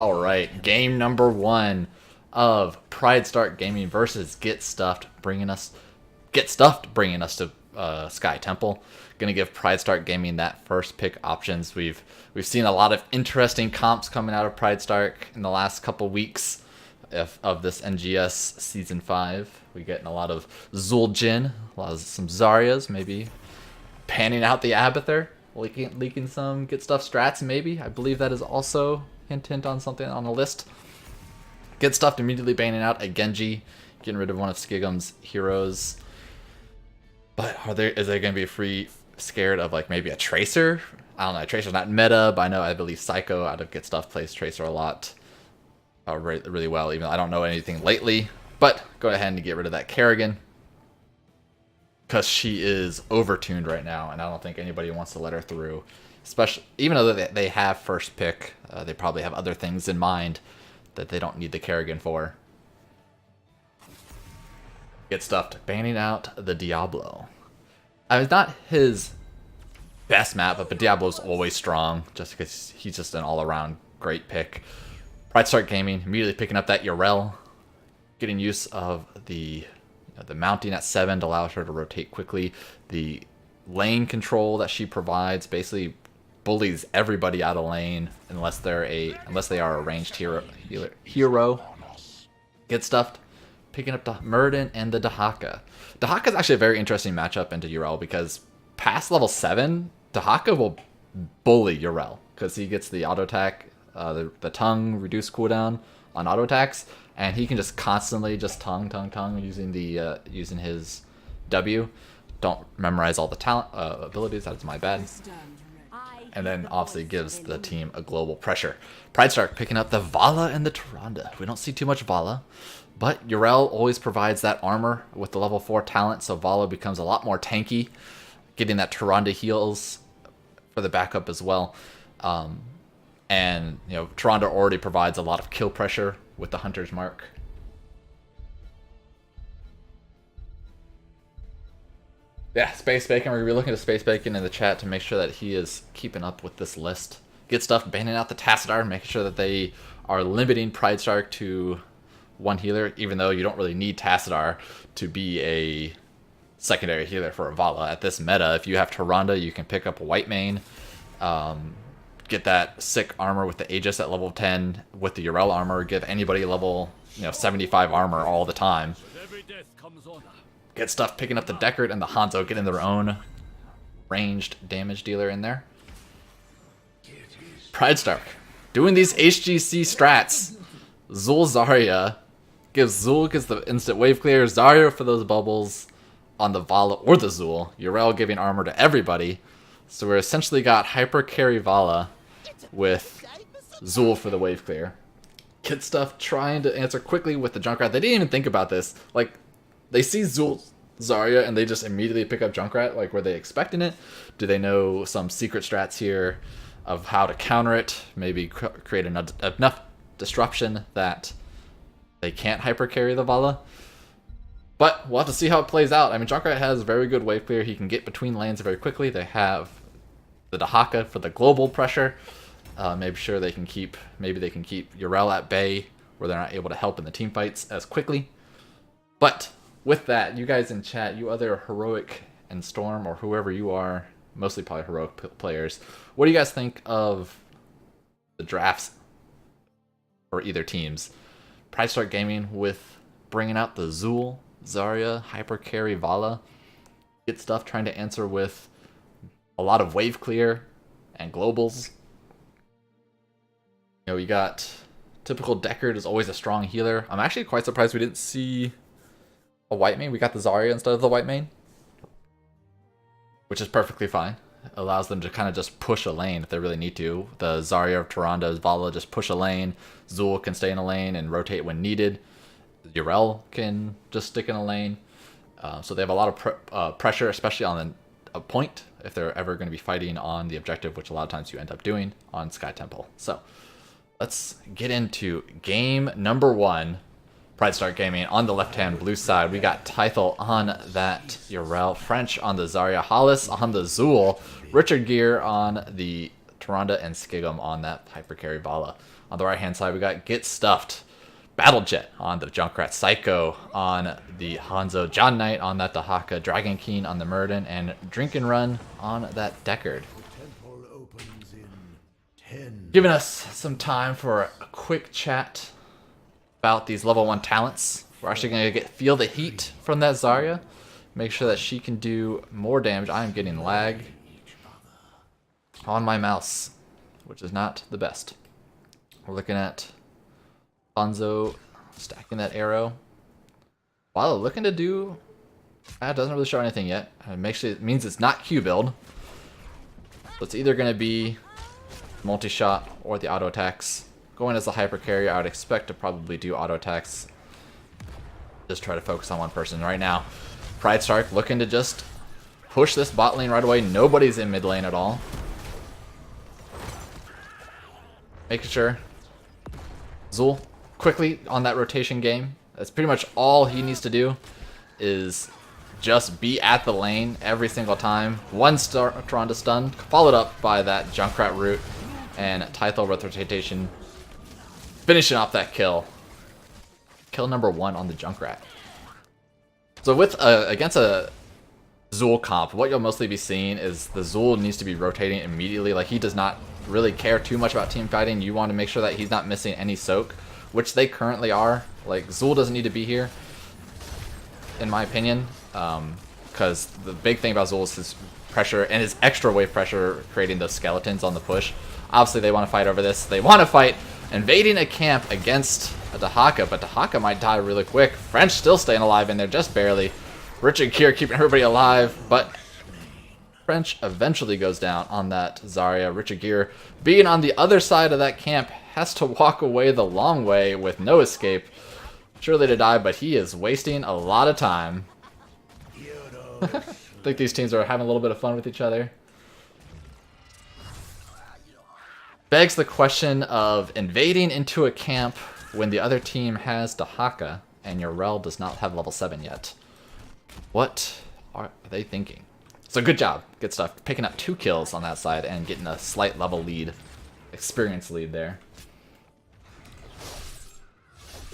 All right, game number one of PrideStark Gaming versus Get Stuffed, bringing us to Sky Temple. Gonna give PrideStark Gaming that first pick options. We've seen a lot of interesting comps coming out of PrideStark in the last couple weeks of this NGS season 5. We getting a lot of Zul'jin, a lot of some Zaryas, maybe panning out the Abathur, leaking some Get Stuff strats, maybe. I believe that is also hint on something on the list. Get Stuffed immediately banning out a Genji, getting rid of one of Skigum's heroes. But is there going to be a free scared of like maybe a Tracer? I don't know. Tracer's not meta, but I believe Psycho out of Get Stuff plays Tracer a lot, really well. Even though I don't know anything lately, but go ahead and get rid of that Kerrigan because she is overtuned right now, and I don't think anybody wants to let her through. Especially, even though they have first pick, they probably have other things in mind that they don't need the Kerrigan for. Get Stuffed, banning out the Diablo. It's not his best map, but Diablo's always strong, just because he's just an all-around great pick. PrideStark Gaming immediately picking up that Urel, getting use of the mounting at 7 to allow her to rotate quickly. The lane control that she provides basically bullies everybody out of lane unless they are a ranged hero. Get Stuffed, picking up the Murden and the Dahaka. Dahaka is actually a very interesting matchup into Urel because past level 7, Dahaka will bully Urel because he gets the auto attack, the tongue reduced cooldown on auto attacks, and he can just constantly just tongue using his W. Don't memorize all the talent abilities. That's my bad. And then obviously gives the team a global pressure. PrideStark picking up the Vala and the Tyrande. We don't see too much Vala, but Urel always provides that armor with the level 4 talent, so Vala becomes a lot more tanky, getting that Tyrande heals for the backup as well. And Tyrande already provides a lot of kill pressure with the Hunter's Mark. Yeah, Space Bacon. We're looking at Space Bacon in the chat to make sure that he is keeping up with this list. Get Stuff, banning out the Tassadar, making sure that they are limiting PrideStark to one healer, even though you don't really need Tassadar to be a secondary healer for a Vala. At this meta, if you have Tyrande, you can pick up a Whitemane, get that sick armor with the Aegis at level 10 with the Urel armor, give anybody level 75 armor all the time. Get Stuff picking up the Deckard and the Hanzo, getting their own ranged damage dealer in there. PrideStark doing these HGC strats. Zarya gives the instant wave clear. Zarya for those bubbles on the Vala or the Zul. Urel giving armor to everybody. So we're essentially got hyper carry Vala with Zul for the wave clear. Get Stuff trying to answer quickly with the Junkrat. They didn't even think about this. Like, they see Zarya and they just immediately pick up Junkrat. Like, were they expecting it? Do they know some secret strats here of how to counter it? Maybe create enough disruption that they can't hyper carry the Vala. But we'll have to see how it plays out. I mean, Junkrat has very good wave clear. He can get between lanes very quickly. They have the Dahaka for the global pressure. Maybe they can keep Urel at bay where they're not able to help in the team fights as quickly. But with that, you guys in chat, you other Heroic and Storm or whoever you are, mostly probably Heroic players, what do you guys think of the drafts for either teams? PrideStark Gaming with bringing out the Zul, Zarya, hyper carry Vala. Get Stuff trying to answer with a lot of wave clear and globals. You got typical Deckard is always a strong healer. I'm actually quite surprised we didn't see a Whitemane. We got the Zarya instead of the Whitemane, which is perfectly fine. It allows them to kind of just push a lane if they really need to. The Zarya of Tyrande's Vala just push a lane. Zul can stay in a lane and rotate when needed. Urel can just stick in a lane. So they have a lot of pressure, especially on a point, if they're ever going to be fighting on the objective, which a lot of times you end up doing on Sky Temple. So let's get into game number one. PrideStark Gaming on the left-hand blue side. We got Tythel on that Urel, French on the Zarya, Hollis on the Zul, Richard Gere on the Tyrande, and Skigum on that Hypercarry Vala. On the right-hand side, we got Get Stuffed. Battle Jet on the Junkrat, Psycho on the Hanzo, John Knight on that Dahaka, Dragon Keen on the Murden, and Drink and Run on that Deckard. Giving us some time for a quick chat about these level 1 talents. We're actually going to feel the heat from that Zarya. Make sure that she can do more damage. I am getting lag on my mouse, which is not the best. We're looking at Hanzo stacking that arrow. While looking to do... That doesn't really show anything yet. It means it's not Q build. So it's either going to be multi-shot or the auto attacks. Going as a hyper carrier, I would expect to probably do auto attacks. Just try to focus on one person right now. PrideStark looking to just push this bot lane right away. Nobody's in mid lane at all. Making sure Zul quickly on that rotation game. That's pretty much all he needs to do, is just be at the lane every single time. One Tron to stun, followed up by that Junkrat root, and Tythel with rotation, finishing off that kill. Kill number 1 on the Junkrat. So with against a Zul comp, what you'll mostly be seeing is the Zul needs to be rotating immediately. Like, he does not really care too much about team fighting. You want to make sure that he's not missing any soak, which they currently are. Like, Zul doesn't need to be here, in my opinion, because the big thing about Zul is his pressure and his extra wave pressure, creating those skeletons on the push. Obviously, they want to fight over this. They want to fight invading a camp against a Dahaka, but Dahaka might die really quick. French still staying alive in there, just barely. Richard Kier keeping everybody alive, but French eventually goes down on that Zarya. Richard Gere, being on the other side of that camp, has to walk away the long way with no escape. Surely to die, but he is wasting a lot of time. I think these teams are having a little bit of fun with each other. Begs the question of invading into a camp when the other team has Dahaka and your Rel does not have level 7 yet. What are they thinking? So good job, good stuff. Picking up 2 kills on that side and getting a slight level lead, experience lead there.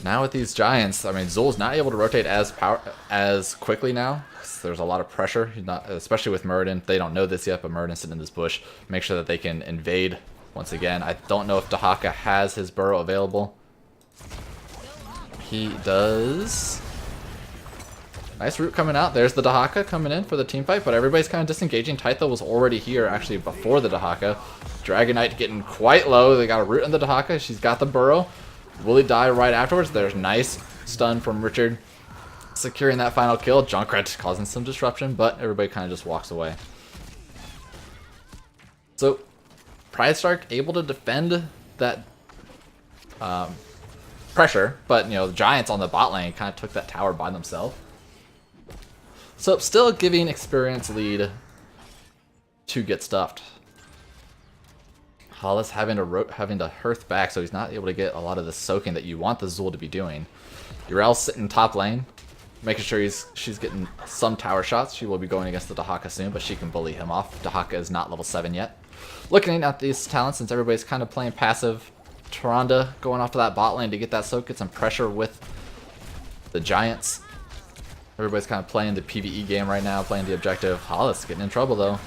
Now with these Giants, I mean, Zul's not able to rotate as quickly now. There's a lot of pressure, especially with Muradin. They don't know this yet, but Muradin's sitting in this bush. Make sure that they can invade once again. I don't know if Dahaka has his burrow available. He does. Nice root coming out. There's the Dahaka coming in for the team fight, but everybody's kind of disengaging. Tythel was already here actually before the Dahaka. Dragon Knight getting quite low. They got a root in the Dahaka. She's got the burrow. Will he die right afterwards? There's nice stun from Richard, securing that final kill. Junkrat causing some disruption, but everybody kind of just walks away. So PrideStark able to defend that pressure, but the Giants on the bot lane kind of took that tower by themselves. So still giving experience lead to Get Stuffed. Hollis having to hearth back, so he's not able to get a lot of the soaking that you want the Zul to be doing. Urel's sitting top lane, making sure she's getting some tower shots. She will be going against the Dahaka soon, but she can bully him off. Dahaka is not level 7 yet. Looking at these talents, since everybody's kind of playing passive, Tyrande going off to that bot lane to get that soak, get some pressure with the Giants. Everybody's kind of playing the PvE game right now, playing the objective. Hollis getting in trouble though.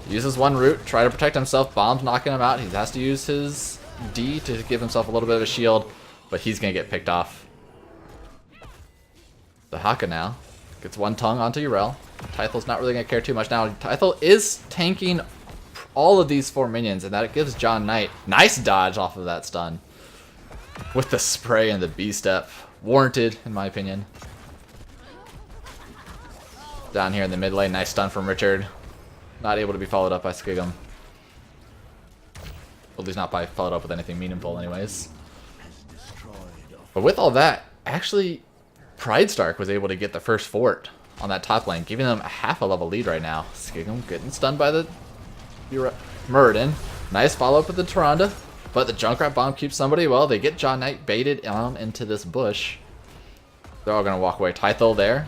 Uses one root, try to protect himself. Bomb's knocking him out. He has to use his D to give himself a little bit of a shield, but he's going to get picked off. Dahaka now gets one tongue onto Urel. Tythel's not really going to care too much now. Tythel is tanking all of these 4 minions, and that gives John Knight nice dodge off of that stun with the spray and the B-step. Warranted, in my opinion. Down here in the mid lane, nice stun from Richard. Not able to be followed up by Skigum. At least not by followed up with anything meaningful anyways. But with all that, actually, PrideStark was able to get the first fort on that top lane, giving them a half a level lead right now. Skigum getting stunned by the Muradin. Nice follow-up with the Tyrande, but the Junkrat bomb keeps somebody. Well, they get John Knight baited on into this bush. They're all going to walk away. Tythel there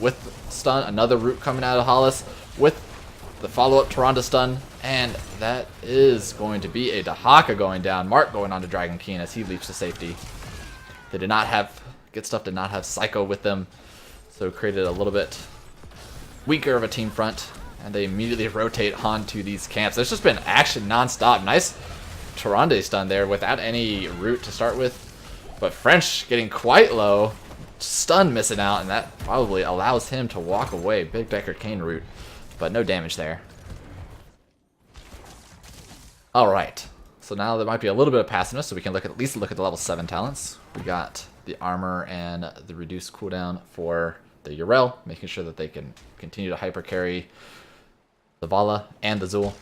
with stun. Another root coming out of Hollis with the follow-up Tyrande stun, and that is going to be a Dahaka going down. Mark going on to Dragon King as he leaps to safety. They did not have, Get Stuff did not have Psycho with them, so it created a little bit weaker of a team front, and they immediately rotate onto these camps. There's just been action non-stop. Nice Tyrande stun there without any root to start with, but French getting quite low, stun missing out, and that probably allows him to walk away. Big Deckard Cain root, but no damage there. Alright, so now there might be a little bit of passiveness, so we can at least look at the level 7 talents. We got the armor and the reduced cooldown for the Yrel, making sure that they can continue to hyper carry the Vala and the Zul.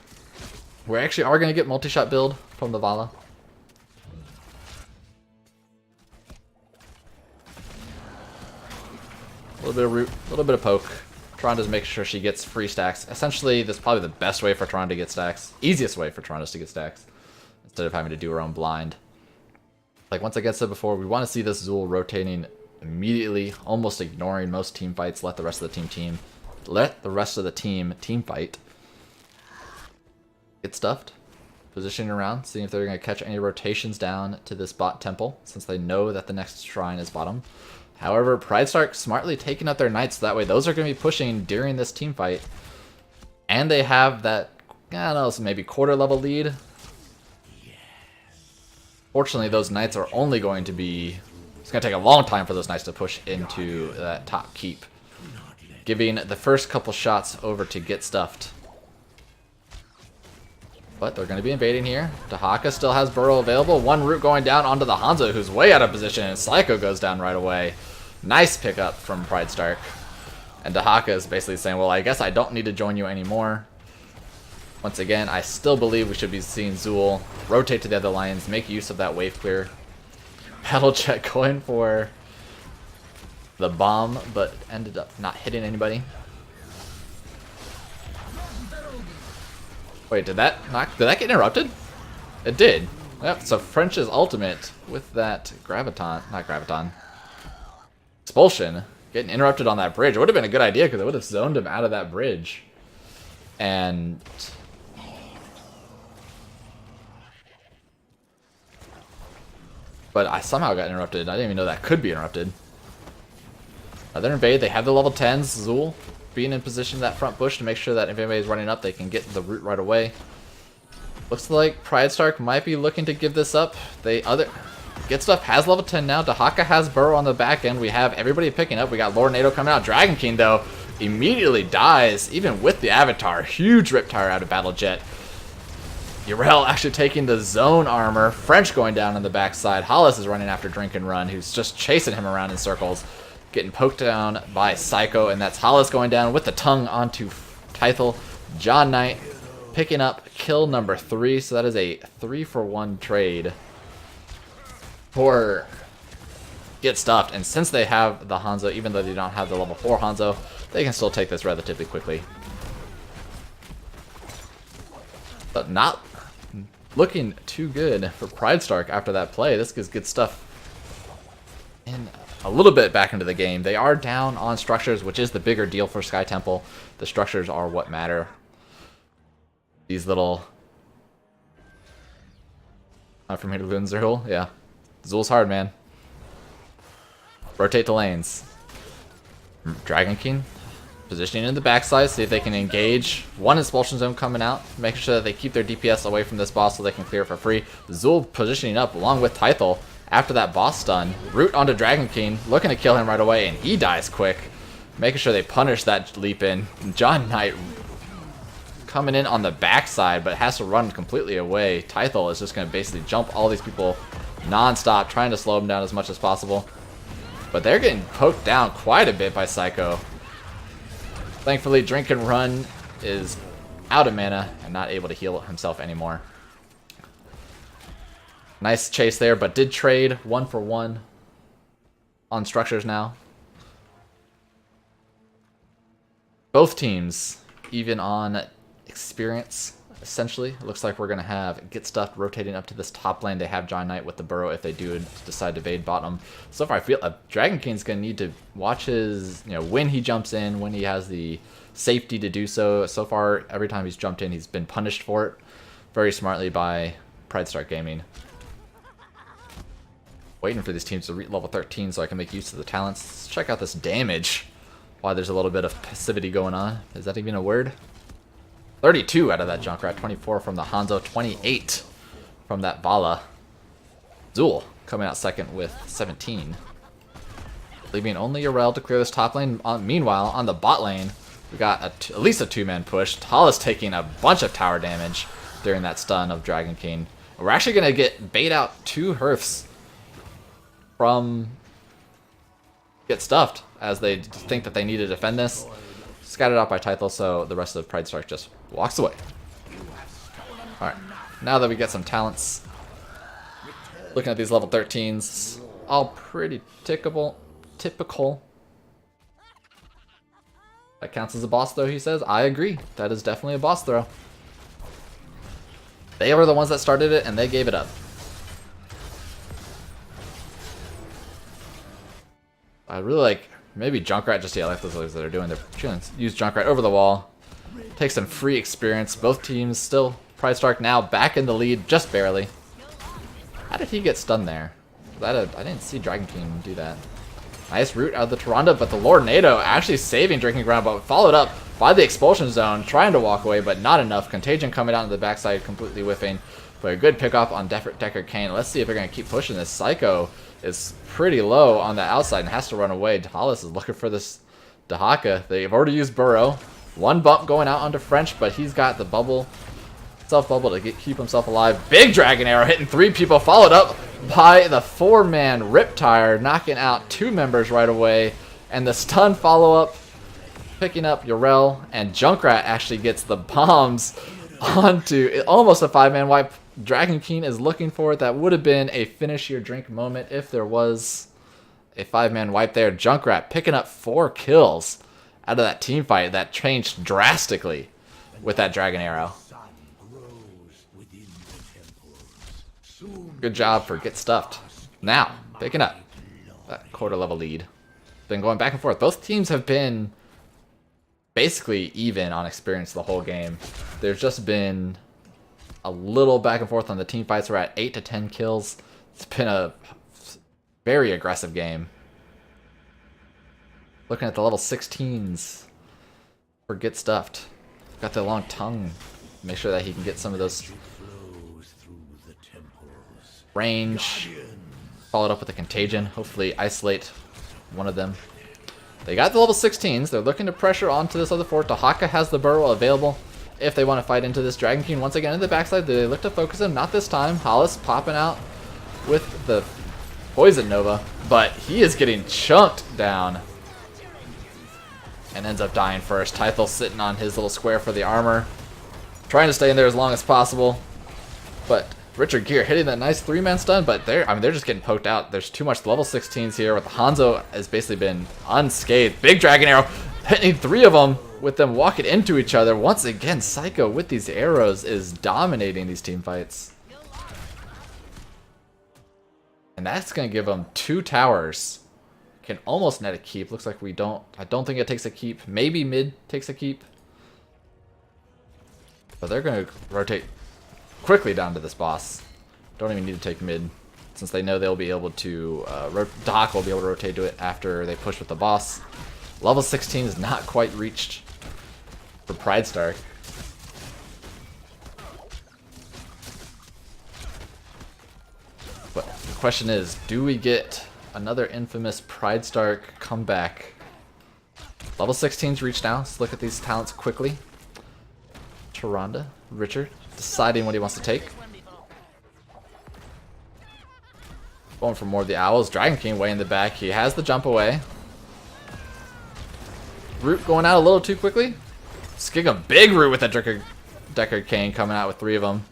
We actually are going to get multi-shot build from the Vala. A little bit of root, a little bit of poke. Tyrande's making sure she gets free stacks. Essentially, this is probably the best way for Tyrande to get stacks. Easiest way for Tyrande to get stacks, instead of having to do her own blind. Like, once I said before, we want to see this Zul rotating immediately, almost ignoring most team fights. Let the rest of the team fight. Get stuffed. Positioning around, seeing if they're going to catch any rotations down to this bot temple, since they know that the next shrine is bottom. However, PrideStark smartly taking up their knights, so that way those are going to be pushing during this team fight. And they have that, I don't know, so maybe quarter level lead. Fortunately, those knights are only going to be... It's going to take a long time for those knights to push into that top keep, giving the first couple shots over to Get Stuffed. But they're going to be invading here. Dahaka still has Burrow available. One root going down onto the Hanzo, who's way out of position, and Psycho goes down right away. Nice pickup from PrideStark. And Dahaka is basically saying, well, I guess I don't need to join you anymore. Once again, I still believe we should be seeing Zul rotate to the other lines, make use of that wave clear. Battle Jet going for the bomb, but ended up not hitting anybody. Wait, did that get interrupted? It did. Yep, so French's ultimate with that Expulsion getting interrupted on that bridge. It would have been a good idea because it would have zoned him out of that bridge. And but I somehow got interrupted. I didn't even know that could be interrupted. Another invade. They have the level 10s. Zul being in position that front bush to make sure that if anybody's running up, they can get the root right away. Looks like PrideStark might be looking to give this up. Get Stuff has level 10 now. Dahaka has Burrow on the back end. We have everybody picking up. We got Lord Nato coming out. Dragon King, though, immediately dies, even with the Avatar. Huge Riptire out of Battle Jet. Yrel actually taking the zone armor. French going down on the backside. Hollis is running after Drink and Run, who's just chasing him around in circles. Getting poked down by Psycho, and that's Hollis going down with the tongue onto Tythel. John Knight picking up kill number 3, so that is a 3-for-1 trade for Get Stuffed. And since they have the Hanzo, even though they don't have the level 4 Hanzo, they can still take this relatively quickly. But not looking too good for PrideStark after that play. This gives Get Stuff in a little bit back into the game. They are down on structures, which is the bigger deal for Sky Temple. The structures are what matter. These little... from here to Zul, yeah. Zul's hard, man. Rotate the lanes. Dragon King positioning in the backside, see if they can engage. One Expulsion Zone coming out, making sure that they keep their DPS away from this boss so they can clear it for free. Zul positioning up along with Tythel after that boss stun. Root onto Dragon King, looking to kill him right away, and he dies quick. Making sure they punish that leap in. John Knight coming in on the backside, but has to run completely away. Tythel is just going to basically jump all these people non-stop, trying to slow them down as much as possible. But they're getting poked down quite a bit by Psycho. Thankfully, Drink and Run is out of mana and not able to heal himself anymore. Nice chase there, but did trade 1-for-1 on structures now. Both teams, even on experience, essentially. It looks like we're going to have Get Stuffed rotating up to this top lane. They have John Knight with the burrow if they do decide to evade bottom. So far, I feel Dragon King's going to need to watch his, when he jumps in, when he has the safety to do so. So far, every time he's jumped in, he's been punished for it very smartly by PrideStark Gaming. Waiting for these teams to reach level 13 so I can make use of the talents. Let's check out this damage. Why there's a little bit of passivity going on. Is that even a word? 32 out of that Junkrat, 24 from the Hanzo, 28 from that Vala. Zul coming out second with 17. Leaving only Yorel to clear this top lane. Meanwhile, on the bot lane, we got at least a two-man push. Talus taking a bunch of tower damage during that stun of Dragon King. We're actually going to get bait out 2 Hearths from Get Stuffed, as they think that they need to defend this. Scattered out by Tythel, so the rest of PrideStark just walks away. Alright, now that we get some talents, looking at these level 13s, all pretty typical. That counts as a boss throw, he says. I agree. That is definitely a boss throw. They were the ones that started it, and they gave it up. I really like, maybe Junkrat, just, yeah, like those others that are doing. They're trying to use Junkrat over the wall. Take some free experience. Both teams still, PrideStark now back in the lead, just barely. How did he get stunned there? I didn't see Dragon King do that. Nice root out of the Tyrande, but the Lord Nado actually saving Drinking Ground, but followed up by the Expulsion Zone, trying to walk away, but not enough. Contagion coming out on the backside, completely whiffing. But a good pickoff on Decker Kane. Let's see if they're going to keep pushing this. Psycho is pretty low on the outside and has to run away. Talus is looking for this Dahaka. They've already used Burrow. One bump going out onto French, but he's got the bubble, self-bubble to keep himself alive. Big Dragon Arrow hitting 3 people, followed up by the 4-man Riptire, knocking out 2 members right away. And the stun follow-up, picking up Yorel, and Junkrat actually gets the bombs onto almost a 5-man wipe. Dragon King is looking for it. That would have been a finish your drink moment if there was a 5-man wipe there. Junkrat picking up 4 kills out of that team fight. That changed drastically with that Dragon Arrow. Good job for Get Stuffed. Now, picking up that quarter level lead. Been going back and forth. Both teams have been basically even on experience the whole game. There's just been a little back and forth on the team fights. We're at 8 to 10 kills. It's been a very aggressive game. Looking at the level 16s for Get Stuffed. Got the long tongue. Make sure that he can get some of those range. Followed up with a Contagion. Hopefully isolate one of them. They got the level 16s. They're looking to pressure onto this other fort. Dahaka has the burrow available if they want to fight into this. Dragon King once again in the backside. They look to focus him. Not this time. Hollis popping out with the Poison Nova. But he is getting chunked down. And ends up dying first. Tythel sitting on his little square for the armor. Trying to stay in there as long as possible. But Richard Gere hitting that nice 3-man stun, but they're just getting poked out. There's too much level 16s here. With the Hanzo has basically been unscathed. Big Dragon Arrow hitting 3 of them with them walking into each other. Once again, Psycho with these arrows is dominating these team fights. And that's going to give them 2 towers. Can almost net a keep. Looks like we don't. I don't think it takes a keep. Maybe mid takes a keep. But they're going to rotate quickly down to this boss. Don't even need to take mid, since they know they'll be able to, Doc will be able to rotate to it after they push with the boss. Level 16 is not quite reached for PrideStark. But the question is, do we get another infamous PrideStark comeback? Level 16's reached now. Let's look at these talents quickly. Tyrande, Richard, deciding what he wants to take. Going for more of the owls. Dragon King way in the back. He has the jump away. Root going out a little too quickly. Skig a big root with that Decker King coming out with 3 of them.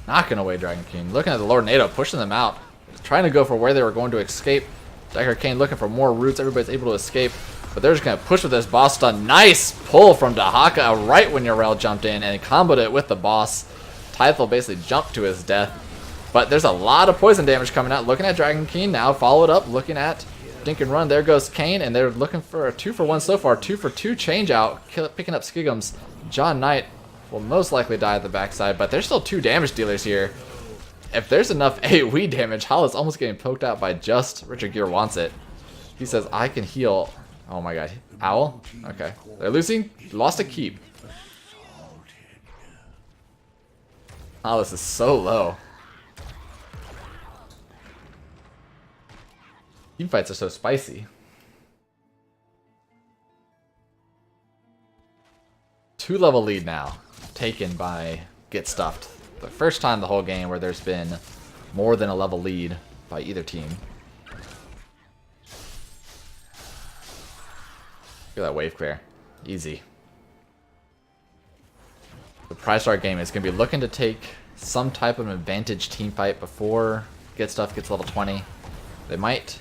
Knocking away Dragon King. Looking at the Lord Nado, pushing them out. Trying to go for where they were going to escape. Decker King looking for more roots. Everybody's able to escape. But they're just going to push with this boss stun. Nice pull from Dahaka right when Yrel jumped in and comboed it with the boss. Tythel basically jumped to his death. But there's a lot of poison damage coming out. Looking at Dragon King now, follow it up. Looking at Dink and Run. There goes Kane, and they're looking for a 2-for-1 so far. 2-for-2 change out. Picking up Skigums. John Knight will most likely die at the backside, but there's still 2 damage dealers here. If there's enough AoE damage, Hala's almost getting poked out by just Richard Gere wants it. He says, I can heal. Oh my god. Owl? Okay. They're losing. Lost a keep. Oh, this is so low. Team fights are so spicy. 2-level lead now. Taken by Get Stuffed. The first time the whole game where there's been more than a level lead by either team. Look at that wave clear. Easy. The PrideStark game is going to be looking to take some type of advantage team fight before Get Stuff gets level 20. They might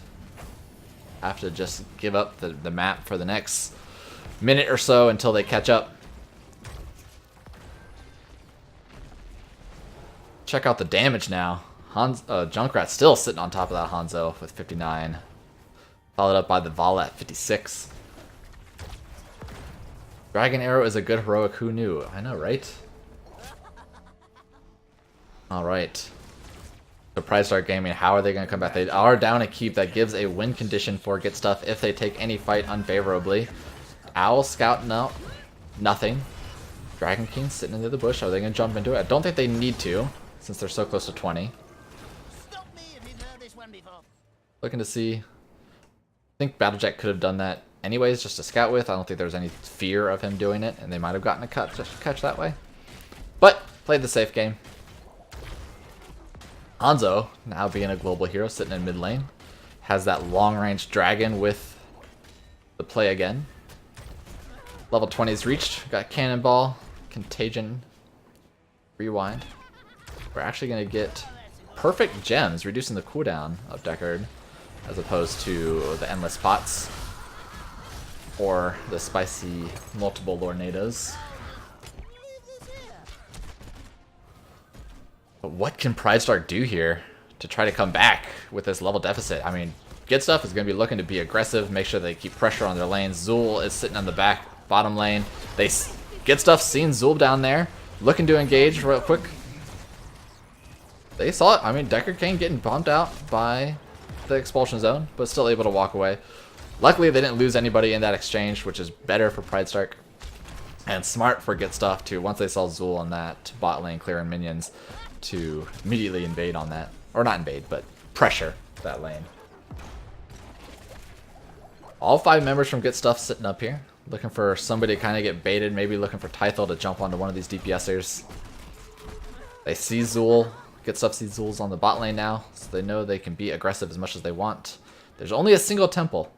have to just give up the map for the next minute or so until they catch up. Check out the damage now. Junkrat's still sitting on top of that Hanzo with 59. Followed up by the Vala at 56. Dragon Arrow is a good heroic, who knew? I know, right? Alright. The PrideStark Gaming, how are they going to come back? They are down a keep that gives a win condition for Get Stuff if they take any fight unfavorably. Owl scouting out. Nothing. Dragon King sitting in the bush. Are they going to jump into it? I don't think they need to, since they're so close to 20. Looking to see. I think Battlejack could have done that anyways, just to scout with. I don't think there was any fear of him doing it, and they might have gotten a catch that way. But, played the safe game. Hanzo, now being a global hero, sitting in mid lane, has that long-range dragon with the play again. Level 20 is reached. Got Cannonball, Contagion, Rewind. We're actually going to get perfect gems, reducing the cooldown of Deckard, as opposed to the endless pots or the spicy multiple Lornados. But what can PrideStark do here to try to come back with this level deficit? I mean, Get Stuff is going to be looking to be aggressive, make sure they keep pressure on their lanes. Zul is sitting on the bottom lane. Get Stuff seeing Zul down there, looking to engage real quick. They saw it. I mean, Deckard Kane getting bumped out by the expulsion zone, but still able to walk away. Luckily, they didn't lose anybody in that exchange, which is better for PrideStark. And smart for Get Stuff, too, once they saw Zul on that bot lane clearing minions, to immediately invade on that. Or not invade, but pressure that lane. All 5 members from Get Stuff sitting up here, looking for somebody to kind of get baited, maybe looking for Tythel to jump onto one of these DPSers. They see Zul. Get Stuff sees Zul's on the bot lane now, so they know they can be aggressive as much as they want. There's only a single temple.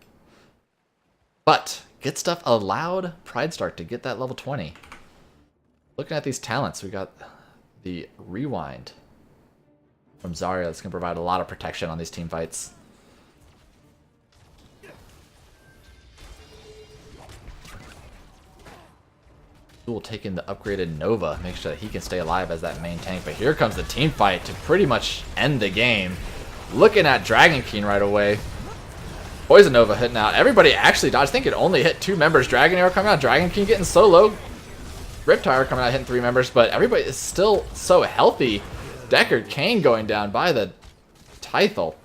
But Get Stuff allowed PrideStark to get that level 20. Looking at these talents, we got the Rewind from Zarya. That's going to provide a lot of protection on these team fights. Zul taking the upgraded Nova, make sure that he can stay alive as that main tank. But here comes the team fight to pretty much end the game. Looking at Dragon King right away. Poison Nova hitting out. Everybody actually dodged. I think it only hit 2 members. Dragon Arrow coming out. Dragon King getting so low. Riptire coming out hitting 3 members. But everybody is still so healthy. Deckard Kane going down by the Tythel.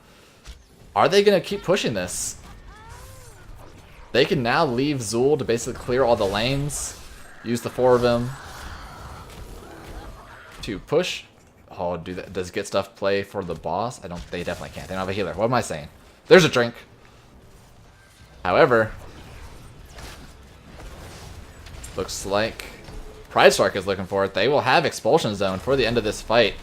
Are they going to keep pushing this? They can now leave Zul to basically clear all the lanes. Use the 4 of them to push. Oh, does Get Stuff play for the boss? They definitely can't. They don't have a healer. What am I saying? There's a drink. However, looks like PrideStark is looking for it. They will have Expulsion Zone for the end of this fight.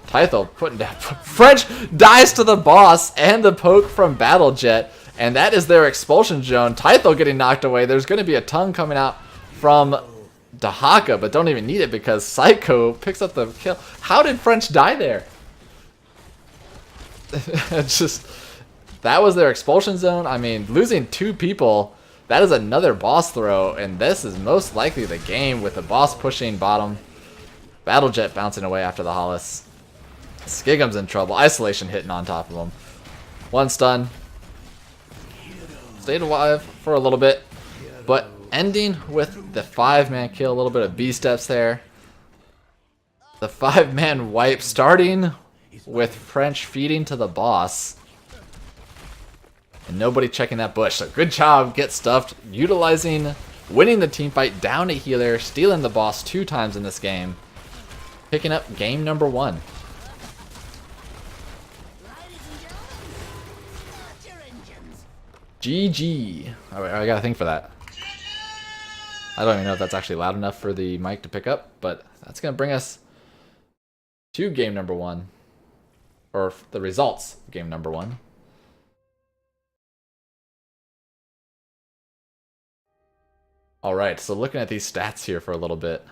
Tythel putting down. French dies to the boss and the poke from Battlejet. And that is their Expulsion Zone. Tythel getting knocked away. There's going to be a tongue coming out from Dahaka, but don't even need it because Psycho picks up the kill. How did French die there? It's just, that was their Expulsion Zone. I mean, losing 2 people That is another boss throw, and this is most likely the game with the boss pushing bottom. Battle Jet bouncing away after the Hollis. Skigum's in trouble. Isolation hitting on top of him. One stun. Stayed alive for a little bit, but ending with the 5-man kill. A little bit of B-steps there. The 5-man wipe starting with French feeding to the boss. And nobody checking that bush. So good job, get stuffed. Utilizing, winning the team fight down a healer, stealing the boss 2 times in this game. Picking up game number 1. GG. Alright, I gotta think for that. I don't even know if that's actually loud enough for the mic to pick up, but that's gonna bring us to game number 1. Or the results of game number 1. Alright, so looking at these stats here for a little bit.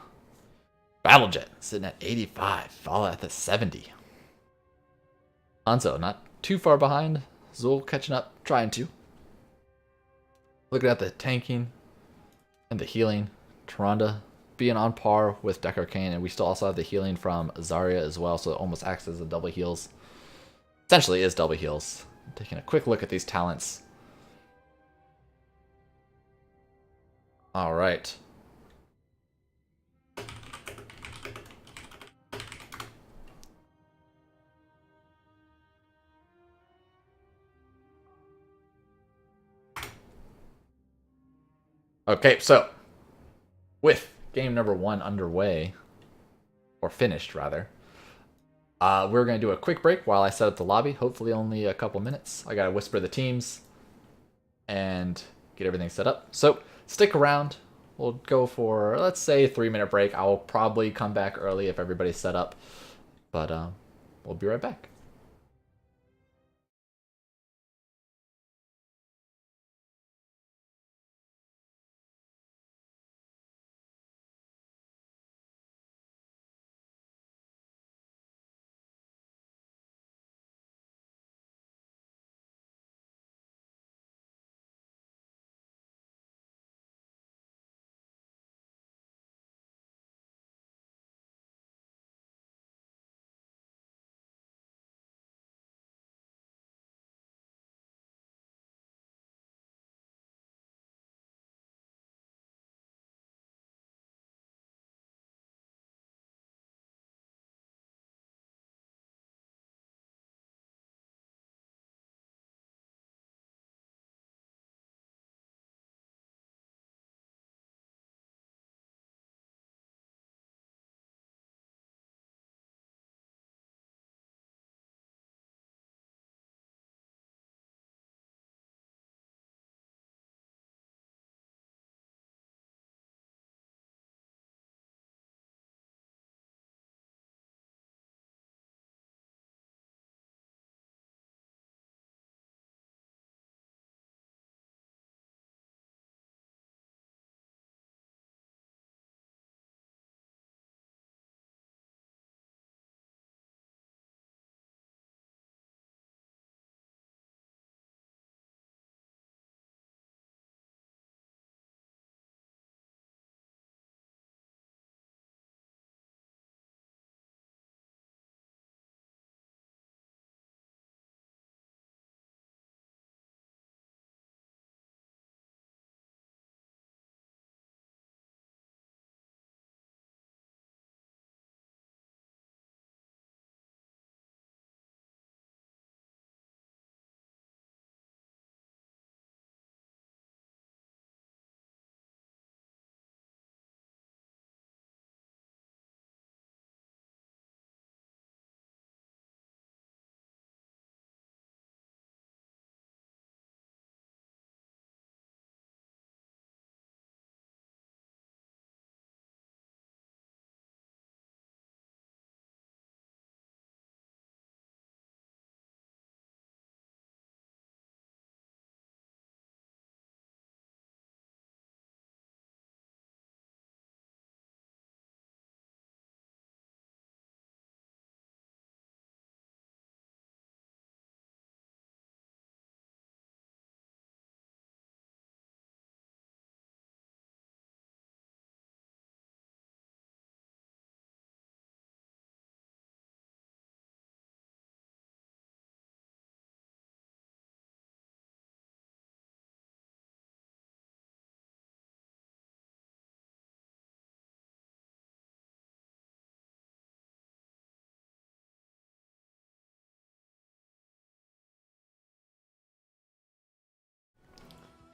Battlejet sitting at 85, Fallout at the 70. Hanzo not too far behind. Zul catching up, trying to. Looking at the tanking and the healing. Tyrande being on par with Deck Arcane, and we still also have the healing from Zarya as well, so it almost acts as a double heals. Essentially is double heals. Taking a quick look at these talents. Alright. Okay, so with game number 1 underway, or finished rather, we're going to do a quick break while I set up the lobby. Hopefully only a couple minutes. I got to whisper the teams and get everything set up. So stick around. We'll go for, let's say, a 3-minute break. I'll probably come back early if everybody's set up, but we'll be right back.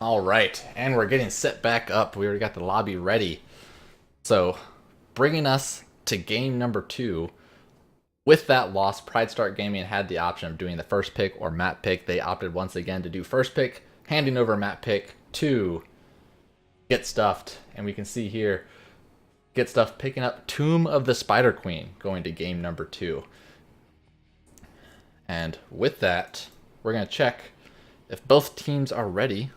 All right, and we're getting set back up. We already got the lobby ready. So, bringing us to game number 2. With that loss, PrideStark Gaming had the option of doing the first pick or map pick. They opted once again to do first pick, handing over map pick to Get Stuffed. And we can see here, Get Stuffed picking up Tomb of the Spider Queen, going to game number 2. And with that, we're going to check if both teams are ready.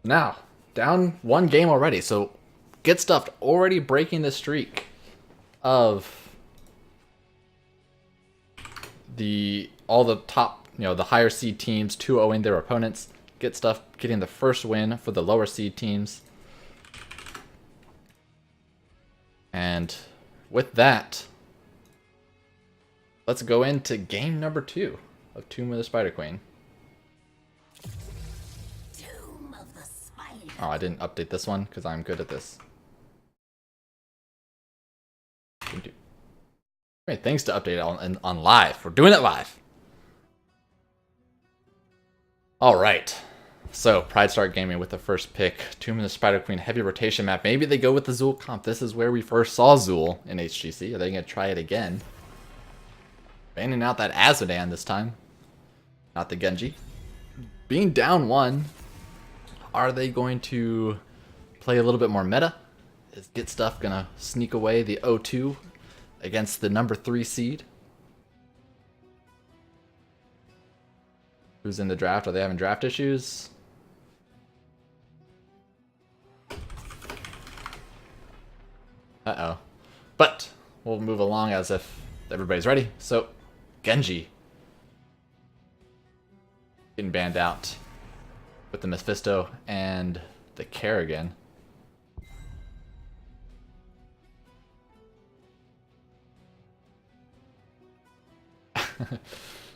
Now, down 1 game already, so Get Stuffed already breaking the streak of all the top, the higher seed teams 2-0ing their opponents. Get Stuffed getting the first win for the lower seed teams. And with that, let's go into game number 2 of Tomb of the Spider Queen. Oh, I didn't update this one because I'm good at this. Great, thanks to update it on live. We're doing it live. All right. So, PrideStark Gaming with the first pick. Tomb of the Spider Queen heavy rotation map. Maybe they go with the Zool comp. This is where we first saw Zool in HGC. Are they going to try it again? Banning out that Azodan this time. Not the Genji. Being down 1. Are they going to play a little bit more meta? Is Get Stuff gonna sneak away the 0-2 against the number 3 seed? Who's in the draft? Are they having draft issues? Uh-oh. But we'll move along as if everybody's ready. So, Genji getting banned out with the Mephisto and the Kerrigan.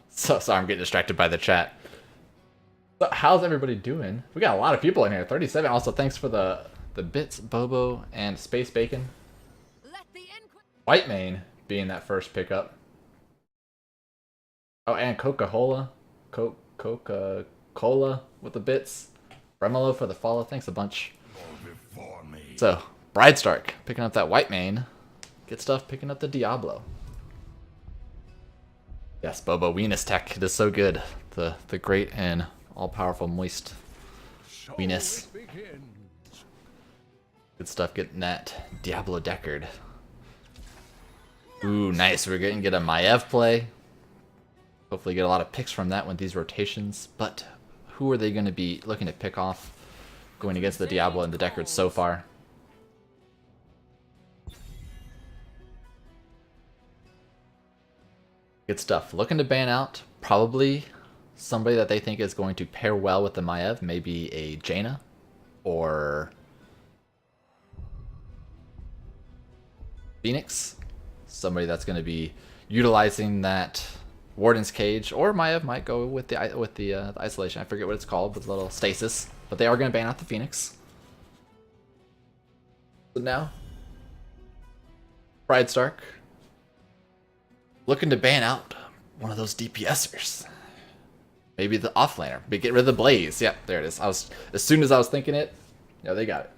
So sorry, I'm getting distracted by the chat. So how's everybody doing? We got a lot of people in here. 37. Also, thanks for the bits, Bobo and Space Bacon. Whitemane being that first pickup. Oh, and Coca-Cola. Coca-Cola with the bits. Remelo for the follow. Thanks a bunch. So, PrideStark picking up that Whitemane. Get Stuff picking up the Diablo. Yes, Bobo, Weenus tech. It is so good. The great and all-powerful moist Weenus. Good stuff getting that Diablo Deckard. Ooh, nice. We're going to get a Maiev play. Hopefully get a lot of picks from that with these rotations. But who are they going to be looking to pick off going against the Diablo and the Deckard so far? Good stuff. Looking to ban out probably somebody that they think is going to pair well with the Maiev. Maybe a Jaina or Phoenix. Somebody that's going to be utilizing that Warden's Cage, or Maiev might go with the isolation. I forget what it's called, with a little stasis. But they are going to ban out the Phoenix. So now, PrideStark looking to ban out one of those DPSers. Maybe the offlaner. Get rid of the Blaze. Yep, there it is. As soon as I was thinking it, they got it.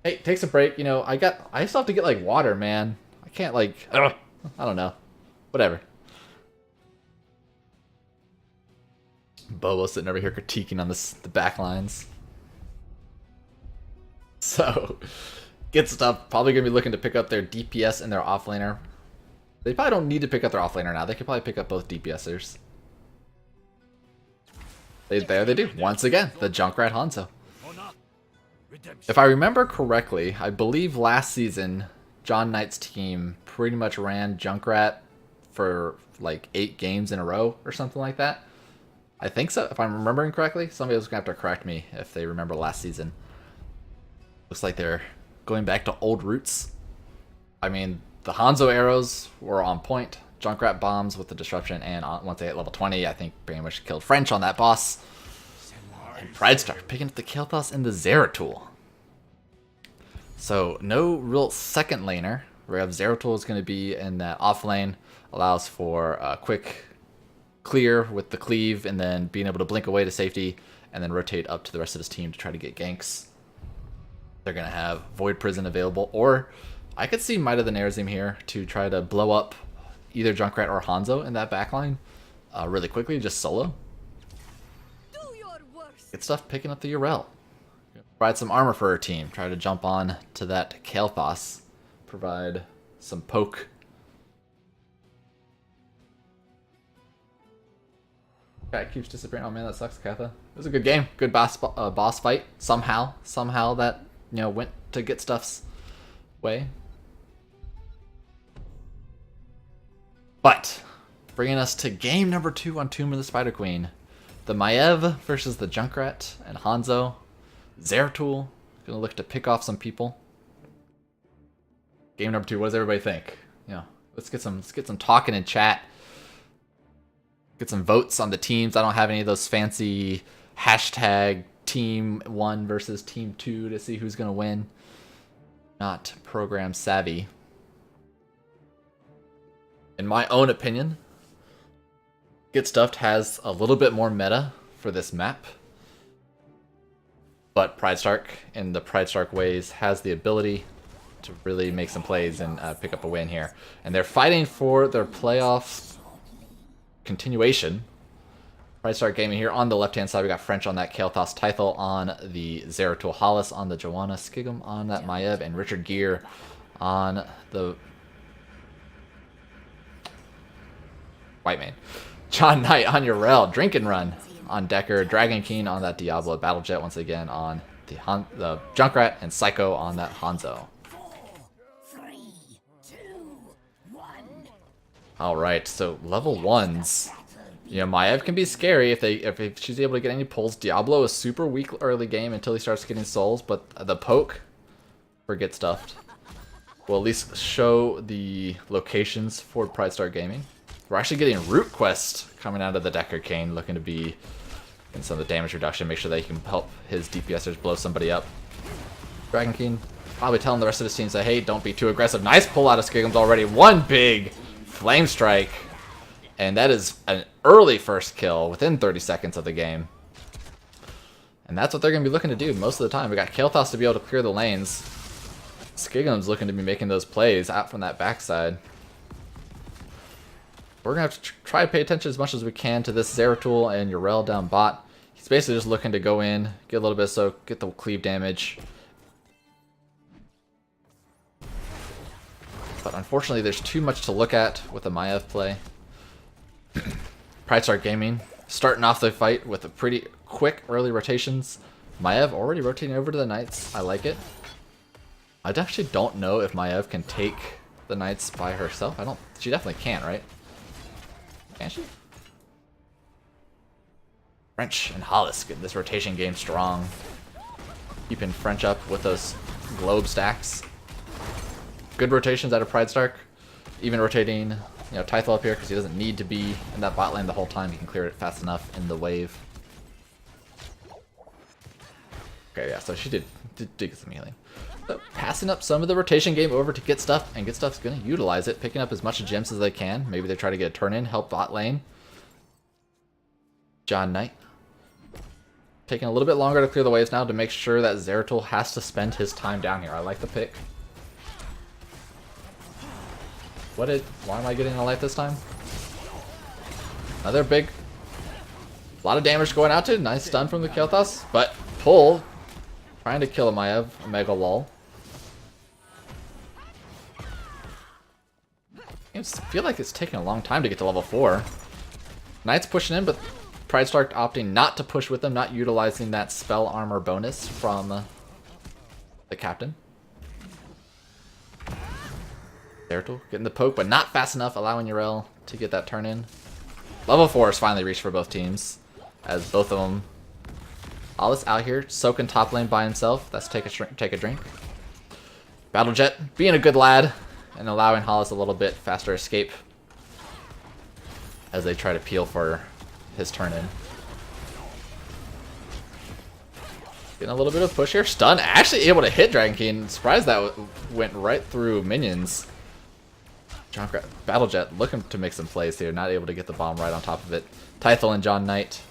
Hey, takes a break. I still have to get like water, man. I can't I don't know. Whatever. Bobo sitting over here critiquing on the back lines. So, Get Stuff probably gonna be looking to pick up their DPS and their offlaner. They probably don't need to pick up their offlaner now. They could probably pick up both DPSers. There they do. Once again, the Junkrat Hanzo. If I remember correctly, I believe last season, John Knight's team pretty much ran Junkrat for like 8 games in a row or something like that. I think so, if I'm remembering correctly. Somebody was going to have to correct me if they remember last season. Looks like they're going back to old roots. I mean, the Hanzo arrows were on point. Junkrat bombs with the disruption, and once they hit level 20, I think pretty much killed French on that boss. And PrideStark picking up the Kael'thas and the Zeratul. So, no real second laner. We have Zeratul is going to be in that off lane. Allows for quick clear with the cleave, and then being able to blink away to safety, and then rotate up to the rest of his team to try to get ganks. They're going to have Void Prison available, or I could see Might of the Nerazim here to try to blow up either Junkrat or Hanzo in that backline really quickly, just solo. Good stuff picking up the Yrel. Provide some armor for our team. Try to jump on to that Kael'thas. Provide some poke. Cat keeps disappearing. Oh man, that sucks, Katha. It was a good game. Good boss fight. Somehow that, you know, went to Get Stuff's way. But bringing us to game number 2 on Tomb of the Spider Queen. The Maiev versus the Junkrat and Hanzo. Zeratul gonna look to pick off some people. Game number 2. What does everybody think? You know, let's get some talking in chat. Get some votes on the teams. I don't have any of those fancy hashtag team 1 versus team 2 to see who's gonna win. Not program savvy. In my own opinion, Get Stuffed has a little bit more meta for this map, but PrideStark, in the PrideStark ways, has the ability to really make some plays and pick up a win here. And they're fighting for their playoff continuation. PrideStark Gaming here on the left-hand side. We got French on that Kael'thas Tythel, on the Zeratul Hollis, on the Joanna Skigum, on that Maiev, and Richard Gere on the Whitemane. John Knight on your Yrel, Drink and Run on Decker, Dragon King on that Diablo, Battlejet once again on the Junkrat, and Psycho on that Hanzo. 4, 3, 2, 1. Alright, so level 1s. You know, Maiev can be scary if she's able to get any pulls. Diablo is super weak early game until he starts getting souls, but the poke for Get Stuffed will at least show the locations for PrideStark Gaming. We're actually getting Root Quest coming out of the Decker Kane, looking to be in some of the damage reduction, make sure that he can help his DPSers blow somebody up. Dragon King probably telling the rest of his team, say, hey, don't be too aggressive. Nice pull out of Skigums already. One big Flame Strike. And that is an early first kill within 30 seconds of the game. And that's what they're going to be looking to do most of the time. We got Kael'thas to be able to clear the lanes. Skigum's looking to be making those plays out from that backside. We're going to have to try to pay attention as much as we can to this Zeratul and Yrel down bot. He's basically just looking to go in, get a little bit of soak, get the cleave damage. But unfortunately, there's too much to look at with the Maiev play. PrideStark Gaming starting off the fight with a pretty quick early rotations. Maiev already rotating over to the Knights. I like it. I actually don't know if Maiev can take the Knights by herself. She definitely can, right? Can she? French and Hollis getting this rotation game strong. Keeping French up with those globe stacks. Good rotations out of PrideStark. Even rotating, you know, Tythel up here because he doesn't need to be in that bot lane the whole time. He can clear it fast enough in the wave. Okay, yeah, so she did get some healing. So passing up some of the rotation game over to Get Stuff, and Get Stuff's going to utilize it, picking up as much gems as they can. Maybe they try to get a turn in, help bot lane. John Knight taking a little bit longer to clear the waves now to make sure that Zeratul has to spend his time down here. I like the pick. Why am I getting a light this time? Another big, a lot of damage going out to. Nice stun from the Kael'thas, but pull, trying to kill a Maiev, a Mega Lull. I feel like it's taking a long time to get to level 4. Knight's pushing in, but PrideStark opting not to push with them, not utilizing that spell armor bonus from the captain. Zeratul getting the poke, but not fast enough, allowing Yrel to get that turn in. Level 4 is finally reached for both teams, as both of them. Hollis out here, soaking top lane by himself. That's take a drink. Battlejet being a good lad and allowing Hollis a little bit faster escape as they try to peel for his turn in. Getting a little bit of push here. Stun, actually able to hit Dragon King. Surprised that went right through minions. Junkrat, Battlejet looking to make some plays here, not able to get the bomb right on top of it. Tythel and John Knight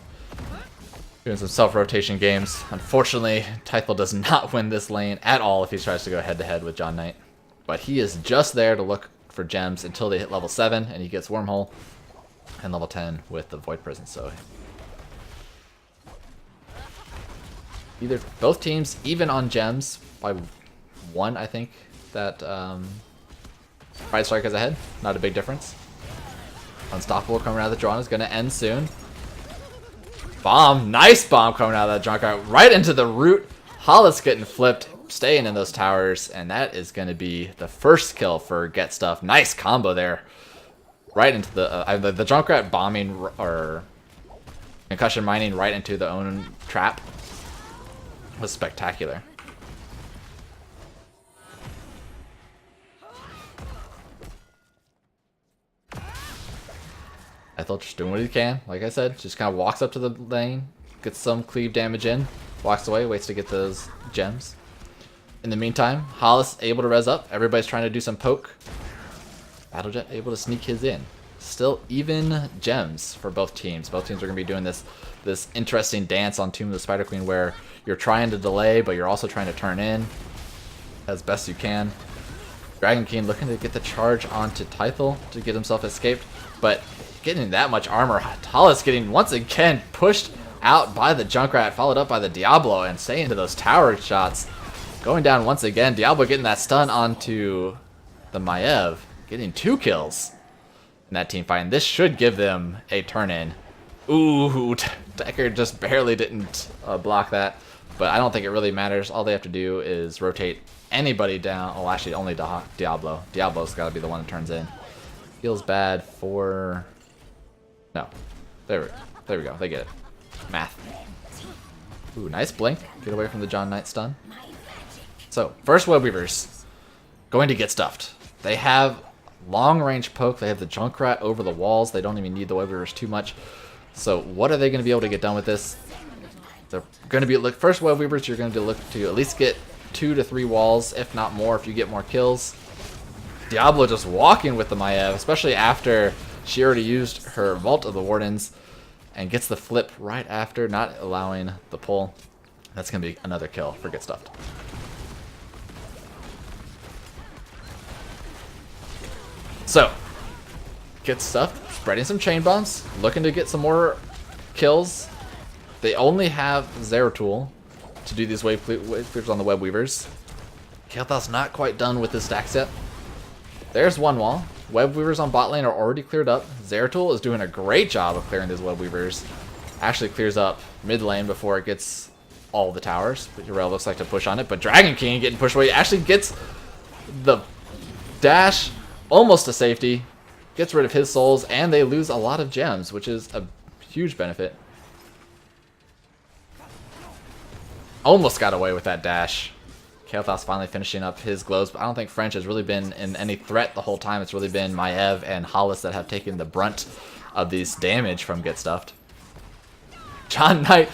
doing some self-rotation games. Unfortunately, Tythel does not win this lane at all if he tries to go head-to-head with John Knight. But he is just there to look for gems until they hit level 7, and he gets Wormhole, and level 10 with the Void Prison. So either both teams even on gems by 1, I think, that PrideStark is ahead. Not a big difference. Unstoppable coming out of the drawn is going to end soon. Bomb. Nice bomb coming out of that Junkrat. Right into the root. Hollis getting flipped. Staying in those towers. And that is going to be the first kill for Get Stuff. Nice combo there. Right into the Junkrat bombing or concussion mining right into the own trap was spectacular. Tythel just doing what he can, like I said, just kind of walks up to the lane, gets some cleave damage in, walks away, waits to get those gems. In the meantime, Hollis able to res up, everybody's trying to do some poke. Battlejet able to sneak his in. Still even gems for both teams. Both teams are going to be doing this interesting dance on Tomb of the Spider Queen where you're trying to delay, but you're also trying to turn in as best you can. Dragon King looking to get the charge onto Tythel to get himself escaped, but getting that much armor. Hollis getting once again pushed out by the Junkrat, followed up by the Diablo, and staying into those tower shots. Going down once again. Diablo getting that stun onto the Maiev, getting 2 kills in that team fight. And this should give them a turn in. Ooh, Decker just barely didn't block that, but I don't think it really matters. All they have to do is rotate anybody down. Oh, actually, only Diablo. Diablo's got to be the one that turns in. Feels bad for... No. There we go. They get it. Math. Ooh, nice blink. Get away from the John Knight stun. So, first Web Weavers going to get stuffed. They have long range poke. They have the Junkrat over the walls. They don't even need the Web Weavers too much. So, what are they going to be able to get done with this? They're going to be first Web Weavers. You're going to look to at least get 2 to 3 walls, if not more, if you get more kills. Diablo just walking with the Maiev, especially after she already used her Vault of the Wardens and gets the flip right after, not allowing the pull. That's going to be another kill for Get Stuffed. So, Get Stuffed, spreading some chain bombs, looking to get some more kills. They only have Zeratul to do these wave clears on the Web Weavers. Kael'thas's not quite done with this stack set. There's one wall. Web Weavers on bot lane are already cleared up. Zeratul is doing a great job of clearing these Web Weavers. Actually clears up mid lane before it gets all the towers. But Yrel looks like to push on it. But Dragon King getting pushed away. Actually gets the dash almost to safety. Gets rid of his souls. And they lose a lot of gems, which is a huge benefit. Almost got away with that dash. Kael'thas finally finishing up his glows, but I don't think French has really been in any threat the whole time. It's really been Maiev and Hollis that have taken the brunt of these damage from Get Stuffed. John Knight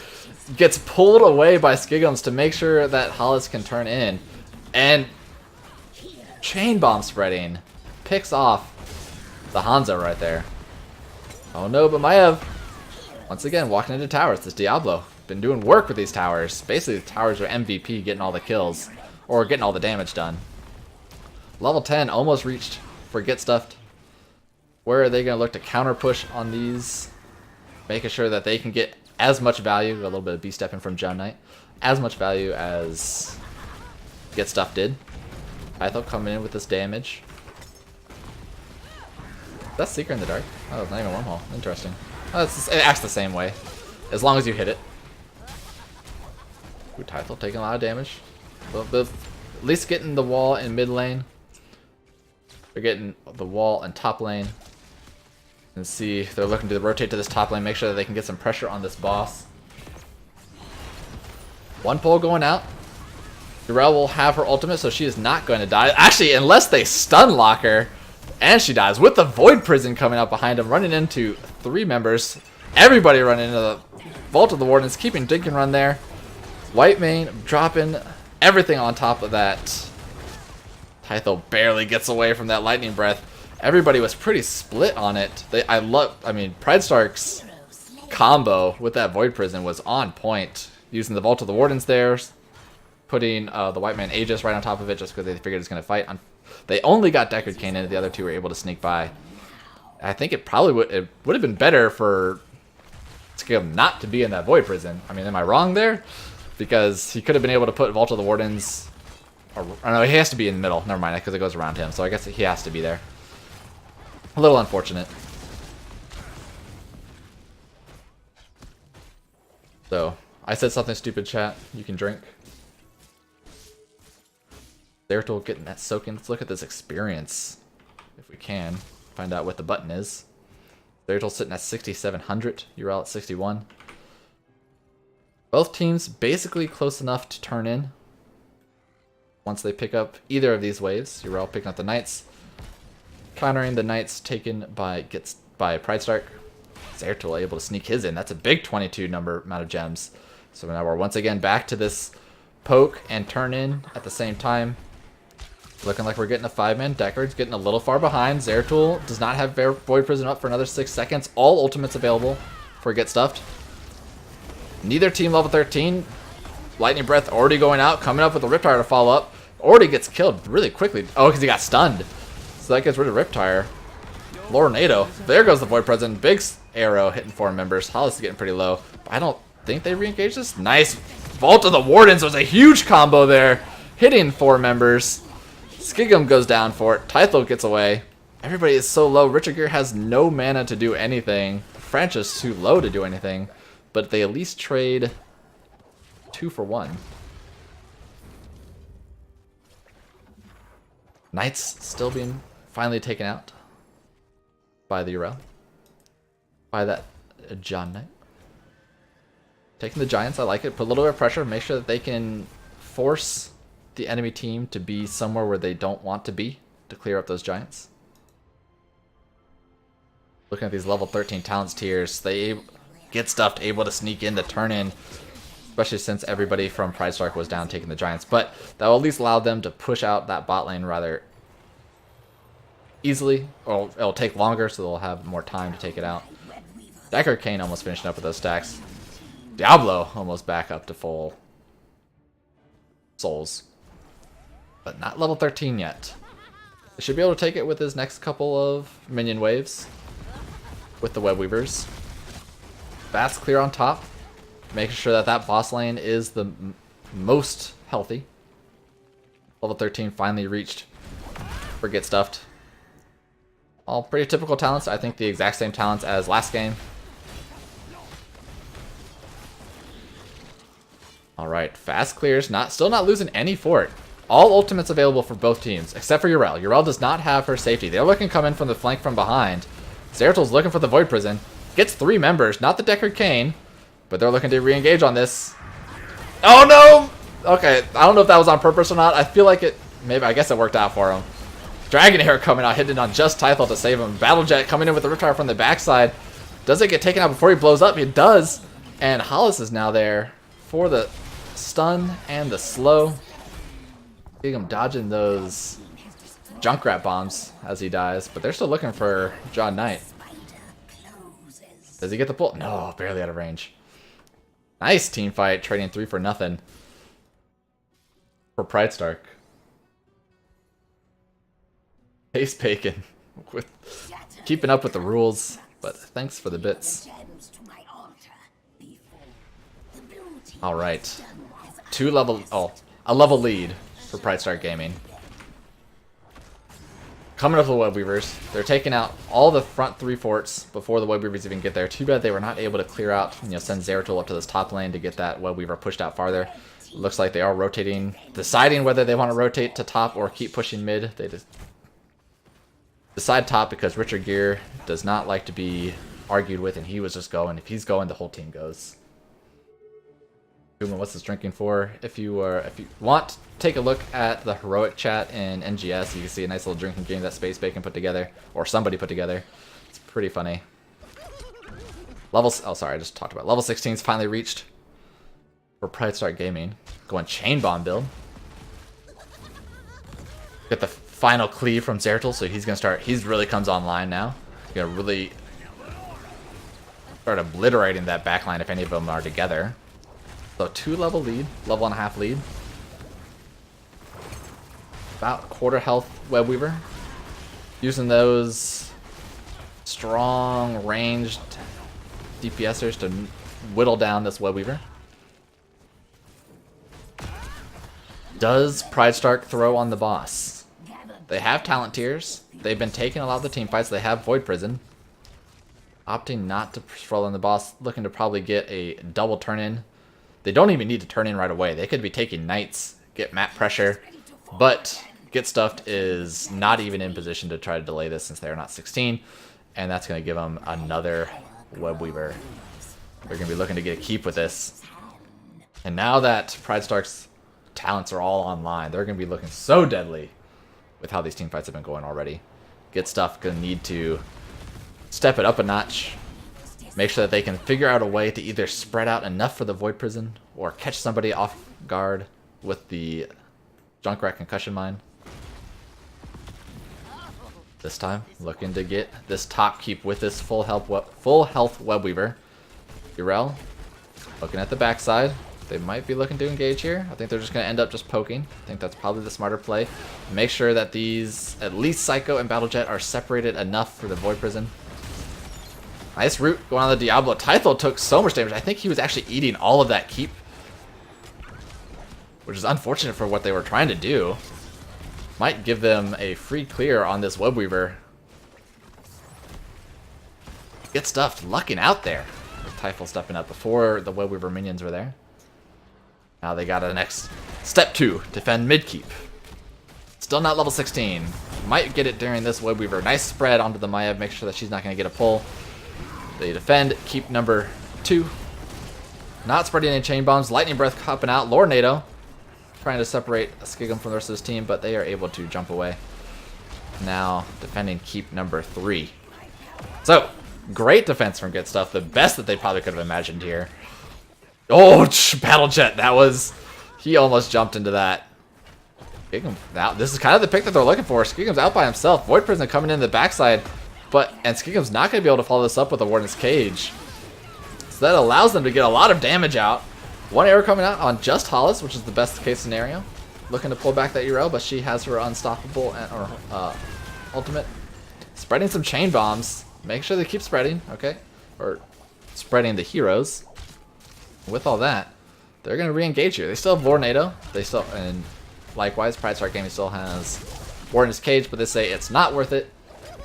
gets pulled away by Skigums to make sure that Hollis can turn in. And chain bomb spreading picks off the Hanzo right there. Oh no, but Maiev, once again, walking into towers. This Diablo been doing work with these towers. Basically, the towers are MVP, getting all the kills. Or getting all the damage done. Level 10 almost reached for Get Stuffed. Where are they going to look to counter push on these? Making sure that they can get as much value, a little bit of B-stepping from John Knight, as much value as Get Stuffed did. Tythel coming in with this damage. That's Seeker in the Dark. Oh, it's not even a wormhole. Interesting. Oh, it acts the same way. As long as you hit it. Ooh, Tythel taking a lot of damage. But at least getting the wall in mid lane. They're getting the wall in top lane. And see, they're looking to rotate to this top lane, make sure that they can get some pressure on this boss. One pull going out. Yrel will have her ultimate, so she is not going to die. Actually, unless they stun lock her, and she dies. With the Void Prison coming out behind him, running into 3 members. Everybody running into the Vault of the Wardens, keeping Dink and Run there. White Mane dropping everything on top of that. Tythel barely gets away from that lightning breath. everybody was pretty split on it. I mean, PrideStark's combo with that Void Prison was on point. Using the Vault of the Wardens there, putting the White Man Aegis right on top of it just because they figured it's going to fight. They only got Deckard Cain in, the other two were able to sneak by. I think it probably would have been better for Skigum not to be in that Void Prison. I mean, am I wrong there? Because he could have been able to put Vault of the Wardens... Or, no, he has to be in the middle. Never mind, because it goes around him. So I guess he has to be there. A little unfortunate. So, I said something stupid, chat. You can drink. Zeratul getting that soak in. Let's look at this experience. If we can. Find out what the button is. Zeratul sitting at 6,700. You're all at 61. Both teams basically close enough to turn in. Once they pick up either of these waves. You're all picking up the Knights. Countering the Knights taken by PrideStark. Zeratul able to sneak his in. That's a big 22 amount of gems. So now we're once again back to this poke and turn in at the same time. Looking like we're getting a 5-man. Deckard's getting a little far behind. Zeratul does not have Void Prison up for another 6 seconds. All ultimates available for Get Stuffed. Neither team level 13. Lightning Breath already going out. Coming up with a Riptire to follow up. Already gets killed really quickly. Oh, because he got stunned. So that gets rid of Riptire. Lornado. There goes the Void Prison. Big arrow hitting 4 members. Hollis is getting pretty low. I don't think they re-engaged this. Nice. Vault of the Wardens was a huge combo there. Hitting 4 members. Skigum goes down for it. Tythel gets away. Everybody is so low. Richard Gere has no mana to do anything. Francis too low to do anything. But they at least trade 2 for 1. Knights still being finally taken out by the Yrel. By that John Knight. Taking the Giants, I like it. Put a little bit of pressure. Make sure that they can force the enemy team to be somewhere where they don't want to be to clear up those Giants. Looking at these level 13 talents tiers, they Get Stuffed able to sneak in the turn in. Especially since everybody from PrideStark was down taking the Giants. But that will at least allow them to push out that bot lane rather easily. Or it'll take longer, so they'll have more time to take it out. Deckard Cain almost finishing up with those stacks. Diablo almost back up to full souls. But not level 13 yet. They should be able to take it with his next couple of minion waves. With the Web Weavers. Bats clear on top. Making sure that that boss lane is the most healthy. Level 13 finally reached for Get Stuffed. All pretty typical talents. I think the exact same talents as last game. Alright, fast clears. Still not losing any fort. All ultimates available for both teams, except for Yrel. Yrel does not have her safety. They're looking to come in from the flank from behind. Zeratul's looking for the Void Prison. Gets 3 members, not the Deckard Cain. But they're looking to re-engage on this. Oh no! Okay, I don't know if that was on purpose or not. I feel like it... Maybe, I guess it worked out for him. Dragon Hair coming out, hitting on just Tythel to save him. Battle Jet coming in with the Riptire from the backside. Does it get taken out before he blows up? It does. And Hollis is now there for the stun and the slow. Seeing him dodging those Junkrat bombs as he dies. But they're still looking for John Knight. Does he get the pull? No, barely out of range. Nice team fight, trading 3 for nothing for PrideStark. Ace Bacon with keeping up with the rules, but thanks for the bits. All right, a level lead for PrideStark Gaming. Coming up with the Web Weavers. They're taking out all the front 3 forts before the Web Weavers even get there. Too bad they were not able to clear out, send Zeratul up to this top lane to get that Web Weaver pushed out farther. Looks like they are rotating, deciding whether they want to rotate to top or keep pushing mid. They just decide top because Richard Gere does not like to be argued with, and he was just going. If he's going, the whole team goes. What's this drinking for? If you want, take a look at the heroic chat in NGS. You can see a nice little drinking game that Space Bacon put together, or somebody put together. It's pretty funny. Oh, sorry, I just talked about it. Level 16's finally reached for PrideStark Gaming. Going Chain Bomb build. Get the final cleave from Zeratul, so he's gonna start. He's really comes online now. He's gonna really start obliterating that backline if any of them are together. So 2-level lead, level and a half lead. About quarter health Web Weaver. Using those strong ranged DPSers to whittle down this Web Weaver. Does PrideStark throw on the boss? They have talent tiers. They've been taking a lot of the team fights. They have Void Prison. Opting not to roll on the boss, looking to probably get a double turn in. They don't even need to turn in right away. They could be taking knights, get map pressure, but Get Stuffed is not even in position to try to delay this since they're not 16, and that's going to give them another Web Weaver. They're going to be looking to get a keep with this. And now that PrideStark's talents are all online, they're going to be looking so deadly with how these team fights have been going already. Get Stuffed going to need to step it up a notch. Make sure that they can figure out a way to either spread out enough for the Void Prison or catch somebody off guard with the Junkrat Concussion Mine. This time, looking to get this top keep with this full health Web Weaver. Urel, looking at the backside. They might be looking to engage here. I think they're just going to end up just poking. I think that's probably the smarter play. Make sure that these, at least Psycho and Battlejet, are separated enough for the Void Prison. Nice root going on the Diablo. Tythel took so much damage. I think he was actually eating all of that keep, which is unfortunate for what they were trying to do. Might give them a free clear on this Web Weaver. Get Stuffed, lucking out there. Tythel stepping up before the Web Weaver minions were there. Now they got a next step 2, defend mid keep. Still not level 16. Might get it during this Web Weaver. Nice spread onto the Maiev. Make sure that she's not going to get a pull. They defend keep number 2. Not spreading any chain bombs. Lightning Breath popping out. Lornado trying to separate Skigum from the rest of his team, but they are able to jump away. Now defending keep number 3. So, great defense from Get Stuff. The best that they probably could have imagined here. Oh, Battlejet. That was... He almost jumped into that. Skigum. Now, this is kind of the pick that they're looking for. Skigum's out by himself. Void Prison coming in the backside. And Skigum's not going to be able to follow this up with a Warden's Cage. So that allows them to get a lot of damage out. One arrow coming out on just Hollis, which is the best case scenario. Looking to pull back that Urel, but she has her unstoppable ultimate. Spreading some chain bombs. Make sure they keep spreading, okay? Or spreading the heroes. With all that, they're going to re-engage here. They still have Vornado. And likewise, PrideStark Gaming still has Warden's Cage, but they say it's not worth it.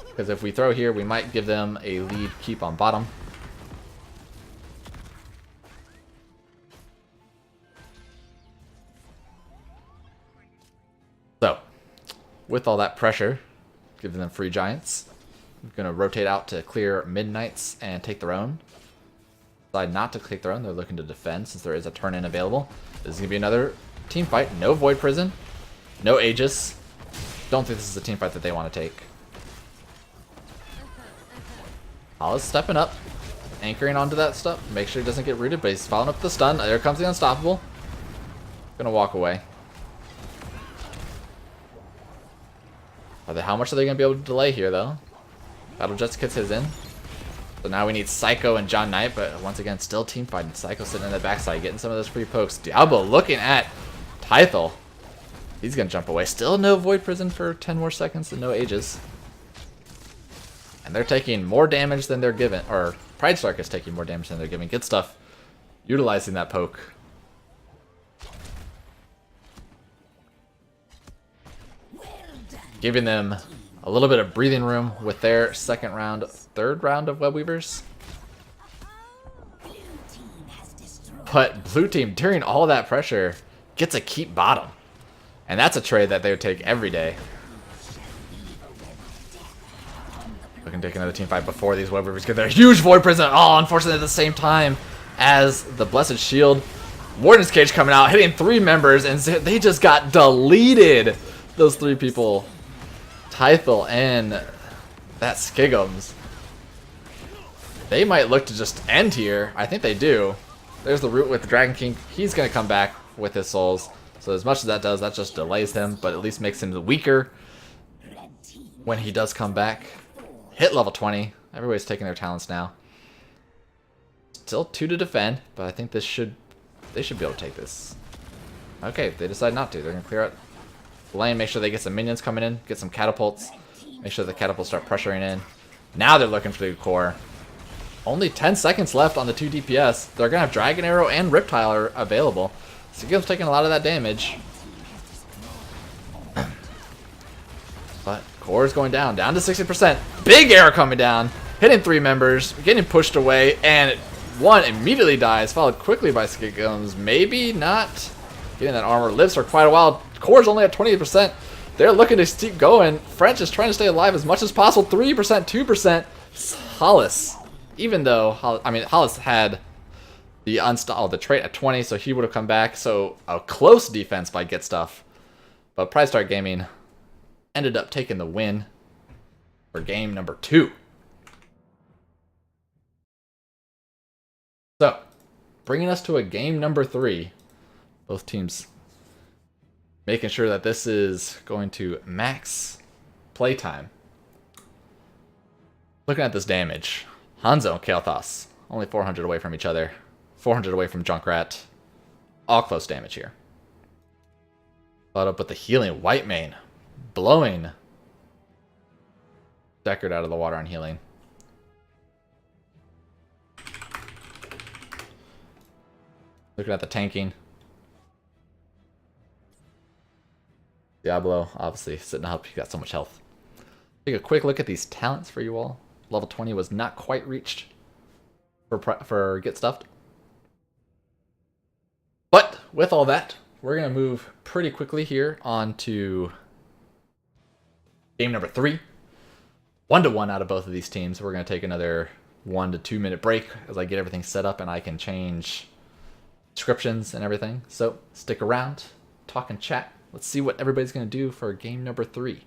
Because if we throw here, we might give them a lead keep on bottom. So, with all that pressure, giving them free giants. I'm going to rotate out to clear Midnights and take their own. Decide not to take their own. They're looking to defend since there is a turn-in available. This is going to be another team fight. No Void Prison. No Aegis. Don't think this is a team fight that they want to take. Hollis stepping up, anchoring onto that stuff. Make sure he doesn't get rooted, but he's following up with the stun. There comes the Unstoppable. Gonna walk away. How much are they gonna be able to delay here, though? Battlejet gets his in. So now we need Psycho and John Knight, but once again, still team fighting. Psycho sitting in the backside, getting some of those free pokes. Diablo looking at Tythel. He's gonna jump away. Still no Void Prison for 10 more seconds and no Aegis. And they're taking more damage than they're given, or PrideStark is taking more damage than they're giving. Get Stuff utilizing that poke. Giving them a little bit of breathing room with their third round of Web Weavers. But blue team, during all that pressure, gets a keep bottom. And that's a trade that they would take every day. Looking to take another team fight before these Web Weavers get their huge Void Prison. Oh, unfortunately at the same time as the Blessed Shield. Warden's Cage coming out, hitting 3 members, and they just got deleted. Those 3 people. Tythel and that Skigums. They might look to just end here. I think they do. There's the root with the Dragon King. He's going to come back with his souls. So as much as that does, that just delays him, but at least makes him weaker. when he does come back. Hit level 20. Everybody's taking their talents now. Still 2 to defend, but I think they should be able to take this. Okay, they decide not to. They're going to clear out the lane, make sure they get some minions coming in, get some catapults, make sure the catapults start pressuring in. Now they're looking for the core. Only 10 seconds left on the 2 DPS. They're going to have Dragon Arrow and Riptile available. Sigil's taking a lot of that damage. But core is going down to 60%. Big arrow coming down, hitting 3 members, getting pushed away, and one immediately dies, followed quickly by Skigums. Maybe not getting that armor. Lives for quite a while. Core's only at 28%. They're looking to keep going. French is trying to stay alive as much as possible. 3%, 2%. Hollis, even though Hollis had the trait at 20, so he would have come back. So a close defense by Get Stuff, but PrideStark Gaming ended up taking the win for game number 2. So, bringing us to a game number 3. Both teams making sure that this is going to max playtime. Looking at this damage, Hanzo and Kael'thas, only 400 away from each other. 400 away from Junkrat. All close damage here. Followed up with the healing White Mane, blowing Deckard out of the water on healing. Looking at the tanking. Diablo, obviously, sitting up. He got so much health. Take a quick look at these talents for you all. Level 20 was not quite reached for Get Stuffed. But with all that, we're going to move pretty quickly here on to game number 3. 1-1 out of both of these teams. We're going to take another 1 to 2 minute break as I get everything set up and I can change descriptions and everything. So stick around, talk and chat. Let's see what everybody's going to do for game number 3.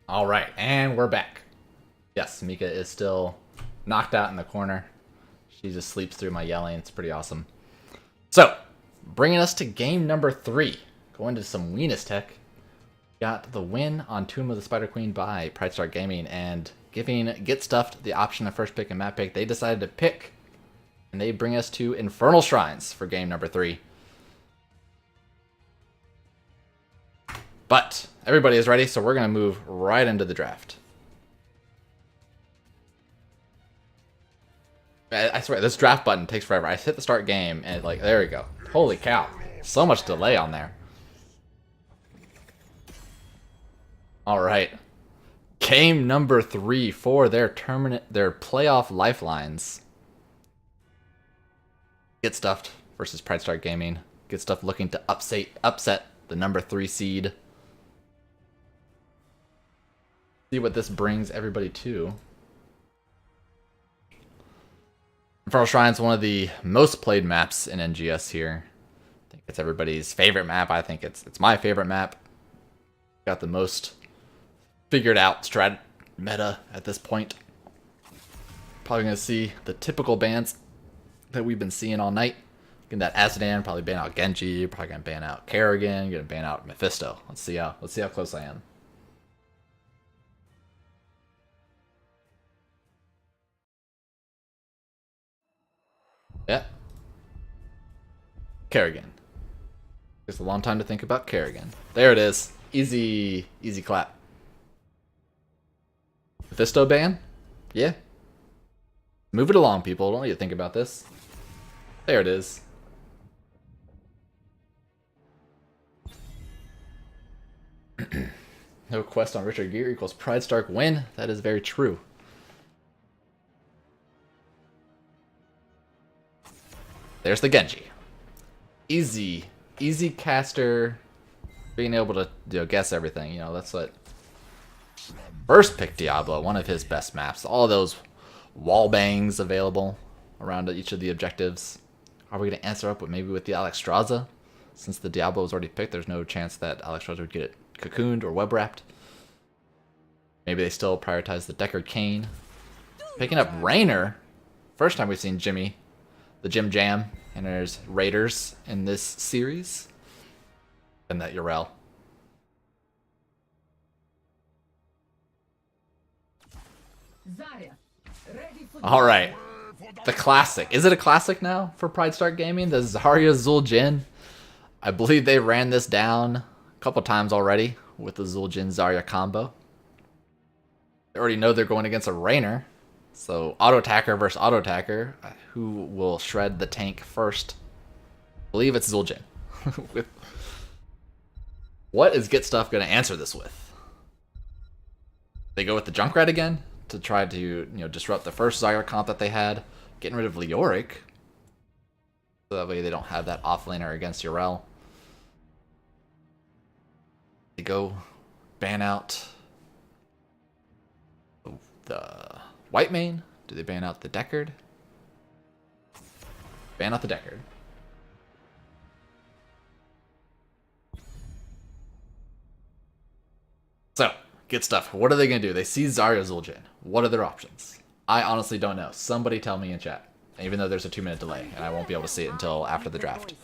All right, and we're back. Yes, Mika is still knocked out in the corner. She just sleeps through my yelling. It's pretty awesome. So, bringing us to game number 3. Going to some Weenus Tech. Got the win on Tomb of the Spider Queen by PrideStark Gaming, and giving Get Stuffed the option of first pick and map pick. They decided to pick, and they bring us to Infernal Shrines for game number 3. But everybody is ready, so we're going to move right into the draft. I swear, this draft button takes forever. I hit the start game, and like, there we go. Holy cow. So much delay on there. Alright. Game number 3 for their playoff lifelines. Get Stuffed versus PrideStark Gaming. Get Stuffed looking to upset the number 3 seed. See what this brings everybody to. Infernal Shrine is one of the most played maps in NGS here. I think it's everybody's favorite map. I think it's my favorite map. Got the most figured out strat meta at this point. Probably going to see the typical bans that we've been seeing all night. Getting that Azadan, probably ban out Genji, probably going to ban out Kerrigan, going to ban out Mephisto. Let's see how close I am. Yeah. Kerrigan. Takes a long time to think about Kerrigan. There it is. Easy clap. Mephisto ban? Yeah. Move it along, people. Don't need to think about this. There it is. No quest on Richard Gere equals PrideStark win. That is very true. There's the Genji. Easy caster, being able to guess everything. That's what. First pick Diablo, one of his best maps. All those wall bangs available around each of the objectives. Are we going to answer up with maybe with the Alexstrasza? Since the Diablo was already picked, there's no chance that Alexstrasza would get it cocooned or web wrapped. Maybe they still prioritize the Deckard Cain. Picking up Raynor. First time we've seen Jimmy. The Jim Jam, and there's Raiders in this series. And that Yrel. Alright. The classic. Is it a classic now for PrideStark Gaming? The Zarya Zul'jin. I believe they ran this down a couple times already with the Zul'jin Zarya combo. They already know they're going against a Raynor. So, auto-attacker versus auto-attacker. Who will shred the tank first? I believe it's Zul'jin. What is Get Stuff going to answer this with? They go with the Junkrat again to try to disrupt the first Zarya comp that they had. Getting rid of Leoric. So that way they don't have that offlaner against Yrel. They go ban out the White Mane? Do they ban out the Deckard? Ban out the Deckard. So, Get Stuff. What are they going to do? They see Zarya Zul'jin. What are their options? I honestly don't know. Somebody tell me in chat. Even though there's a 2-minute delay, and I won't be able to see it until after the draft.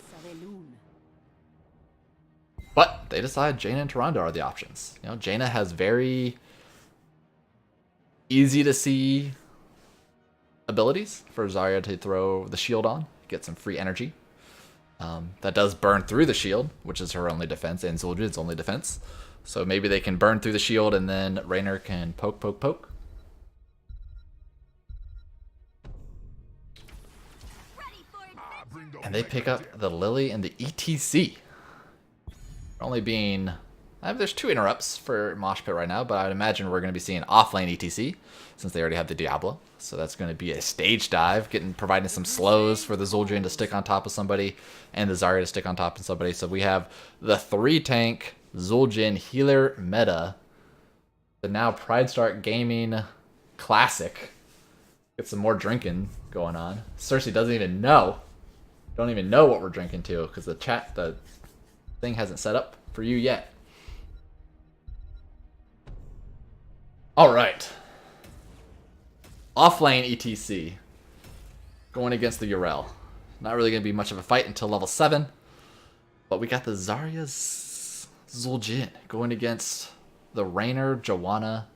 But they decide Jaina and Tyrande are the options. Jaina has very easy to see abilities for Zarya to throw the shield on, get some free energy. That does burn through the shield, which is her only defense, and Zul'jin's only defense. So maybe they can burn through the shield and then Raynor can poke. And they pick up the Lily and the ETC. Only being... there's 2 interrupts for Mosh Pit right now, but I would imagine we're going to be seeing offlane ETC, since they already have the Diablo. So that's going to be a stage dive, providing some slows for the Zul'jin to stick on top of somebody, and the Zarya to stick on top of somebody. So we have the 3-tank Zul'jin healer meta. The now PrideStark Gaming Classic. Get some more drinking going on. Cersei doesn't even know. Don't even know what we're drinking to, because the thing hasn't set up for you yet. Alright. Off-lane ETC. Going against the Yrel. Not really going to be much of a fight until level 7. But we got the Zarya Zul'jin going against the Raynor, Joanna,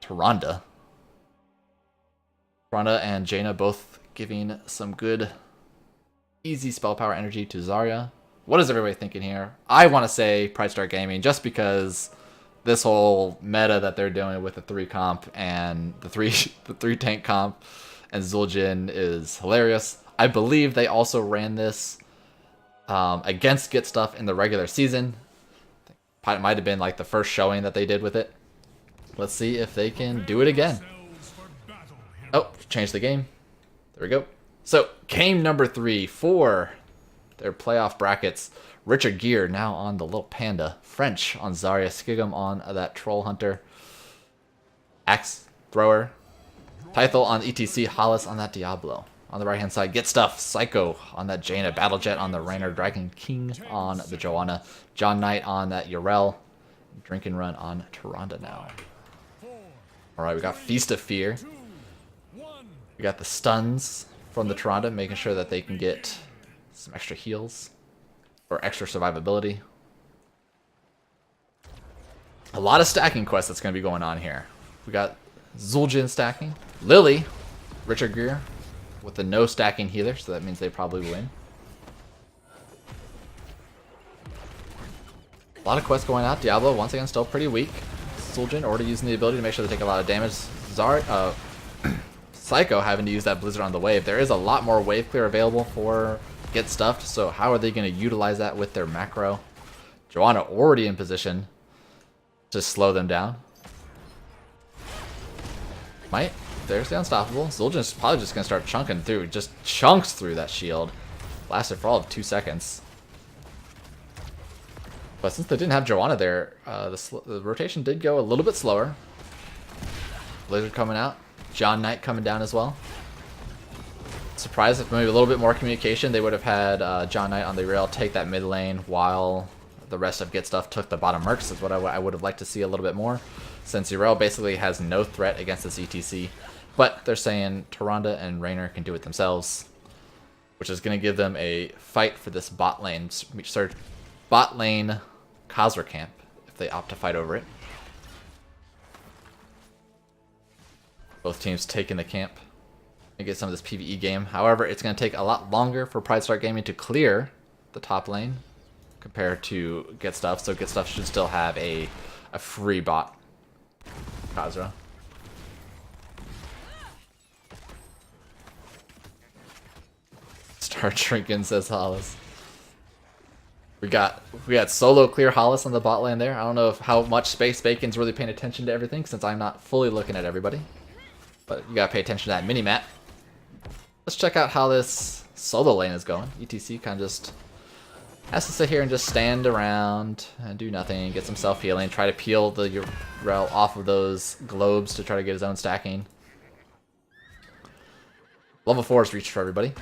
Tyrande. Tyrande and Jaina both giving some good, easy spell power energy to Zarya. What is everybody thinking here? I want to say PrideStark Gaming just because this whole meta that they're doing with the 3 comp and the 3 tank comp and Zul'jin is hilarious. I believe they also ran this against Get Stuff in the regular season. It might have been like the first showing that they did with it. Let's see if they can do it again. Oh, change the game. There we go. So, game number 3 for their playoff brackets. Richard Gere now on the little panda. French on Zarya. Skigum on that troll hunter. Axe thrower. Tythel on ETC. Hollis on that Diablo. On the right hand side, Get Stuff. Psycho on that Jaina. Battle Jet on the Raynor. Dragon King on the Joanna. John Knight on that Yrel. Drink and Run on Tyrande now. Alright, we got Feast of Fear. We got the stuns from the Tyrande, making sure that they can get some extra heals or extra survivability. A lot of stacking quests that's going to be going on here. We got Zul'jin stacking. Lily, Richard Gere with the no stacking healer, so that means they probably win. A lot of quests going out. Diablo, once again, still pretty weak. Zul'jin already using the ability to make sure they take a lot of damage. Psycho having to use that Blizzard on the wave. There is a lot more wave clear available for Get Stuffed, so how are they going to utilize that with their macro? Joanna already in position to slow them down. Might. There's the Unstoppable. Zul'jin's probably just going to start chunking through. Just chunks through that shield. Lasted for all of 2 seconds. But since they didn't have Joanna there, the rotation did go a little bit slower. Blizzard coming out. John Knight coming down as well. Surprised if maybe a little bit more communication. They would have had John Knight on the rail take that mid lane while the rest of Get Stuff took the bottom mercs. Is what I would have liked to see a little bit more. Since Yrel basically has no threat against this ETC. But they're saying Tyrande and Raynor can do it themselves. Which is going to give them a fight for this bot lane Khazra camp if they opt to fight over it. Both teams taking the camp and get some of this PvE game. However, it's going to take a lot longer for PrideStark Gaming to clear the top lane compared to Get Stuff. So Get Stuff should still have a free bot Khazra. Start drinking, says Hollis. We got solo clear Hollis on the bot lane there. I don't know how much Space Bacon's really paying attention to everything since I'm not fully looking at everybody. But you gotta pay attention to that mini-map. Let's check out how this solo lane is going. ETC kind of just has to sit here and just stand around and do nothing, get some self-healing, try to peel the Yrel off of those globes to try to get his own stacking. Level 4 is reached for everybody.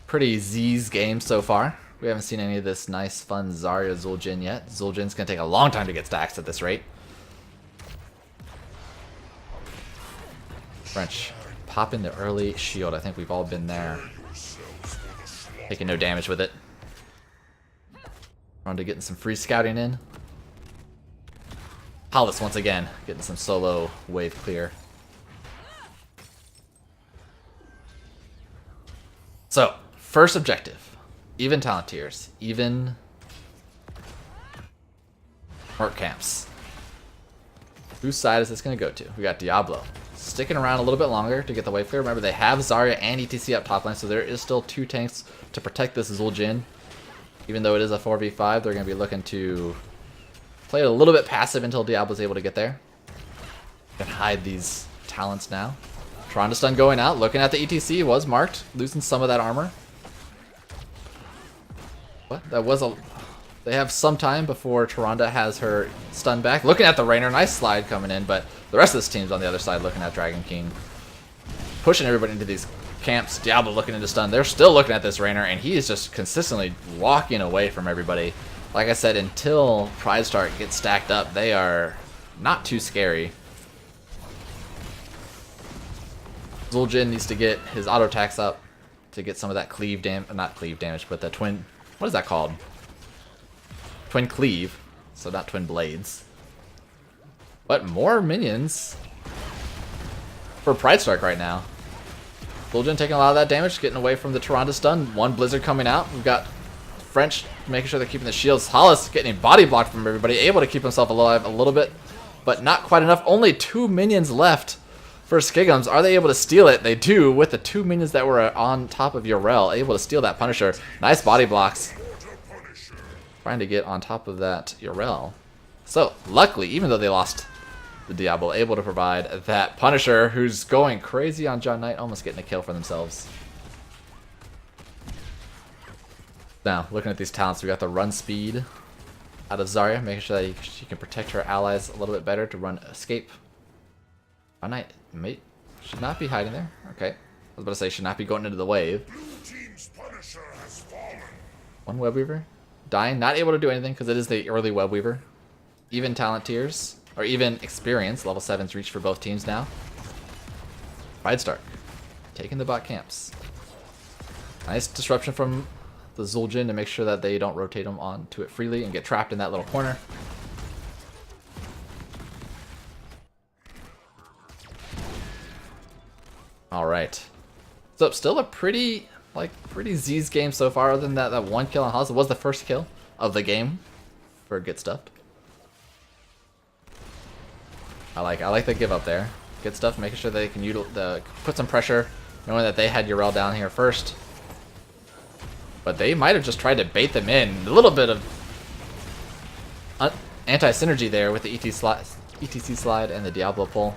Pretty Z's game so far. We haven't seen any of this nice, fun Zarya Zul'jin yet. Zul'jin's gonna take a long time to get stacks at this rate. French popping the early shield. I think we've all been there. Taking no damage with it. On to getting some free scouting in. Hollis once again getting some solo wave clear. So, first objective. Even talent tiers. Even merc camps. Whose side is this going to go to? We got Diablo. Sticking around a little bit longer to get the wave clear. Remember, they have Zarya and ETC up top lane, so there is still 2 tanks to protect this Zul'jin. Even though it is a 4v5, they're going to be looking to play it a little bit passive until Diablo's able to get there. Can hide these talents now. Tyrande stun going out. Looking at the ETC, was marked. Losing some of that armor. What? That was a... They have some time before Tyrande has her stun back. Looking at the Raynor, nice slide coming in, but the rest of this team's on the other side looking at Dragon King. Pushing everybody into these camps. Diablo looking into stun. They're still looking at this Raynor, and he is just consistently walking away from everybody. Like I said, until PrideStark gets stacked up, they are not too scary. Zul'jin needs to get his auto attacks up to get some of that cleave damage, not cleave damage, but the twin, what is that called? Twin cleave, so not twin blades. But more minions for PrideStark right now. Zul'jin taking a lot of that damage, getting away from the Tyrande stun. One Blizzard coming out. We've got French making sure they're keeping the shields. Hollis getting body blocked from everybody, able to keep himself alive a little bit, but not quite enough. Only 2 minions left for Skigums. Are they able to steal it? They do, with the 2 minions that were on top of Yorel, able to steal that Punisher. Nice body blocks. Trying to get on top of that Yorel. So, luckily, even though they lost the Diablo, able to provide that Punisher, who's going crazy on John Knight, almost getting a kill for themselves. Now, looking at these talents, we got the run speed out of Zarya, making sure that she can protect her allies a little bit better to run escape. John Knight should not be hiding there. Okay. I was about to say, should not be going into the wave. One Web Weaver. Dying, not able to do anything because it is the early Web Weaver. Even talent tiers, or even experience, level 7's reached for both teams now. PrideStark, taking the bot camps. Nice disruption from the Zul'jin to make sure that they don't rotate them onto it freely and get trapped in that little corner. Alright. So still a pretty Z's game so far, other than that one kill on Hollis. It was the first kill of the game for Get Stuffed. I like the give up there. Get Stuffed, making sure they can put some pressure, knowing that they had Yorel down here first. But they might have just tried to bait them in. A little bit of anti-synergy there with the ETC slide and the Diablo pull.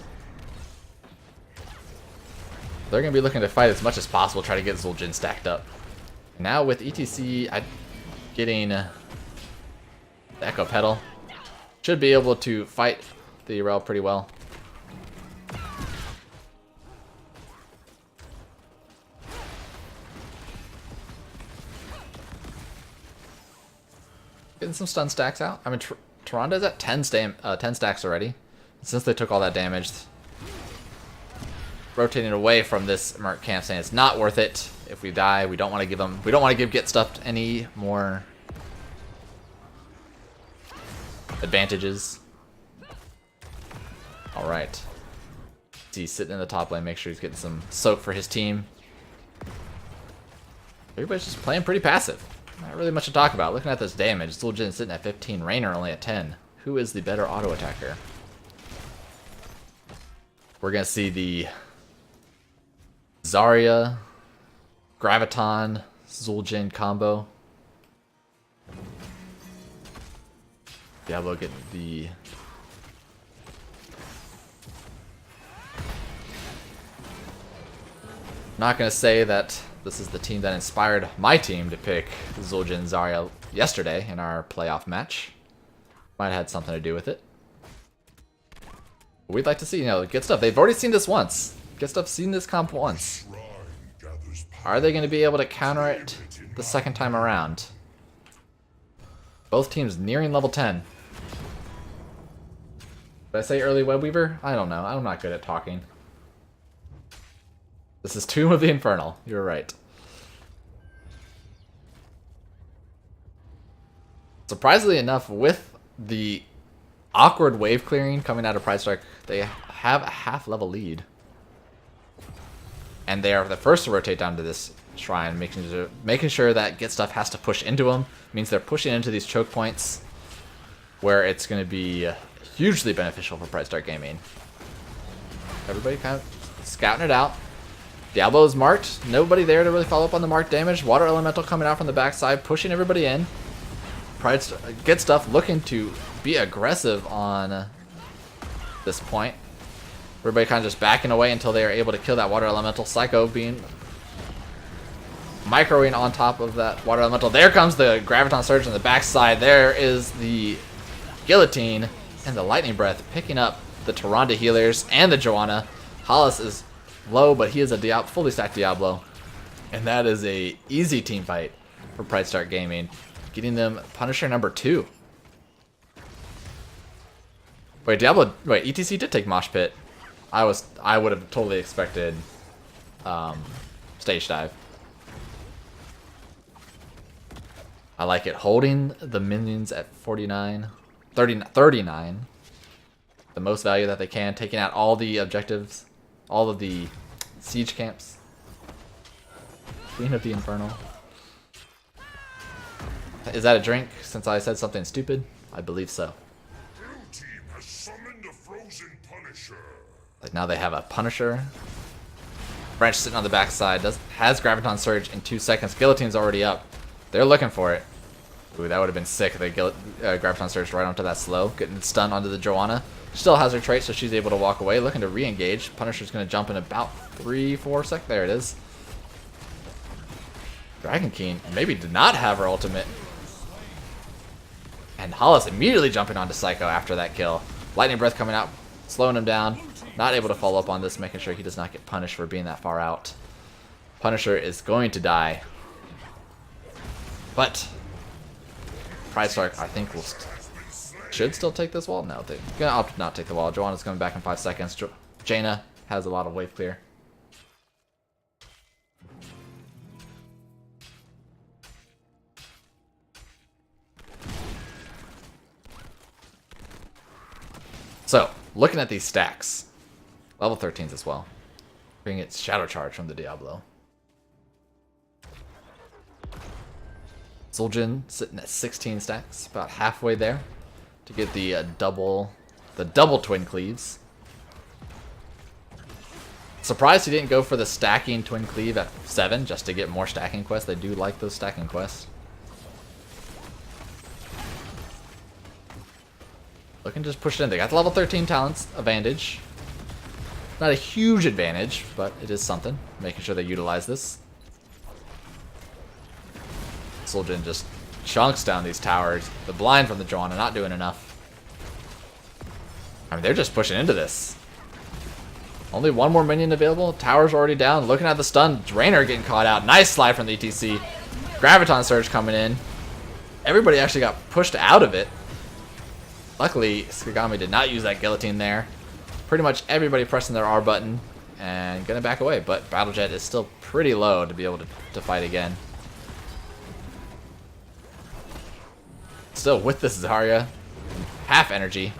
They're going to be looking to fight as much as possible, try to get Zul'jin stacked up. Now with ETC getting the Echo Pedal, should be able to fight the Yorel pretty well. Getting some stun stacks out. I mean, Tyrande's at 10 stacks already. Since they took all that damage, rotating away from this Merc camp, saying it's not worth it. If we die, we don't want to give them. We don't want to give Get Stuffed any more advantages. All right. He's sitting in the top lane. Make sure he's getting some soak for his team. Everybody's just playing pretty passive. Not really much to talk about. Looking at this damage, Zul'jin sitting at 15, Raynor only at 10. Who is the better auto attacker? We're gonna see the Zarya, Graviton, Zul'jin combo. Diablo getting the not gonna say that this is the team that inspired my team to pick Zul'jin Zarya yesterday in our playoff match. Might have had something to do with it. But we'd like to see, Get Stuff. They've already seen this once. Get Stuff seen this comp once. Are they going to be able to counter it the second time around? Both teams nearing level 10. Did I say early Web Weaver? I don't know. I'm not good at talking. This is Tomb of the Infernal. You're right. Surprisingly enough, with the awkward wave clearing coming out of PrideStark, they have a half-level lead. And they are the first to rotate down to this shrine, making sure that Get Stuff has to push into them. Means they're pushing into these choke points, where it's going to be hugely beneficial for PrideStark Gaming. Everybody kind of scouting it out. Diablo is marked. Nobody there to really follow up on the marked damage. Water Elemental coming out from the backside, pushing everybody in. Get Stuff looking to be aggressive on this point. Everybody kind of just backing away until they are able to kill that Water Elemental. Psycho being microing on top of that Water Elemental. There comes the Graviton Surge on the backside. There is the Guillotine and the Lightning Breath picking up the Tyrande healers and the Joanna. Hollis is low, but he is a fully stacked Diablo. And that is a easy team fight for PrideStark Gaming, getting them Punisher number 2. Wait, Diablo. Wait, ETC did take Mosh Pit. I would have totally expected stage dive. I like it. Holding the minions at 39, 39. The most value that they can. Taking out all the objectives. All of the siege camps. Queen of the Infernal. Is that a drink since I said something stupid? I believe so. Team has summoned a frozen Punisher. Like now they have a Punisher. Branch sitting on the backside. Has Graviton Surge in 2 seconds. Guillotine's already up. They're looking for it. Ooh, that would have been sick if they Graviton Surge right onto that slow. Getting stunned onto the Joanna. Still has her trait, so she's able to walk away. Looking to re-engage. Punisher's going to jump in about 3-4 seconds. There it is. Dragon King maybe did not have her ultimate. And Hollis immediately jumping onto Psycho after that kill. Lightning Breath coming out, slowing him down. Not able to follow up on this, making sure he does not get punished for being that far out. Punisher is going to die. But PrideStark, I think, should still take this wall. No, they're gonna opt to not take the wall. Joanna's coming back in 5 seconds. Jaina has a lot of wave clear. So, looking at these stacks, level 13s as well. Bring its Shadow Charge from the Diablo. Zul'jin sitting at 16 stacks, about halfway there to get the double twin cleaves. Surprised he didn't go for the stacking twin cleave at 7 just to get more stacking quests. They do like those stacking quests. Looking to just push it in. They got the level 13 talents advantage. Not a huge advantage, but it is something. Making sure they utilize this. Zul'jin just chunks down these towers. The blind from the Joanna not doing enough. I mean, they're just pushing into this. Only one more minion available. Tower's already down. Looking at the stun. Drainer getting caught out. Nice slide from the ETC. Graviton Surge coming in. Everybody actually got pushed out of it. Luckily, Skagami did not use that guillotine there. Pretty much everybody pressing their R button and gonna back away, but Battlejet is still pretty low to be able to fight again. Still with this Zarya, half energy.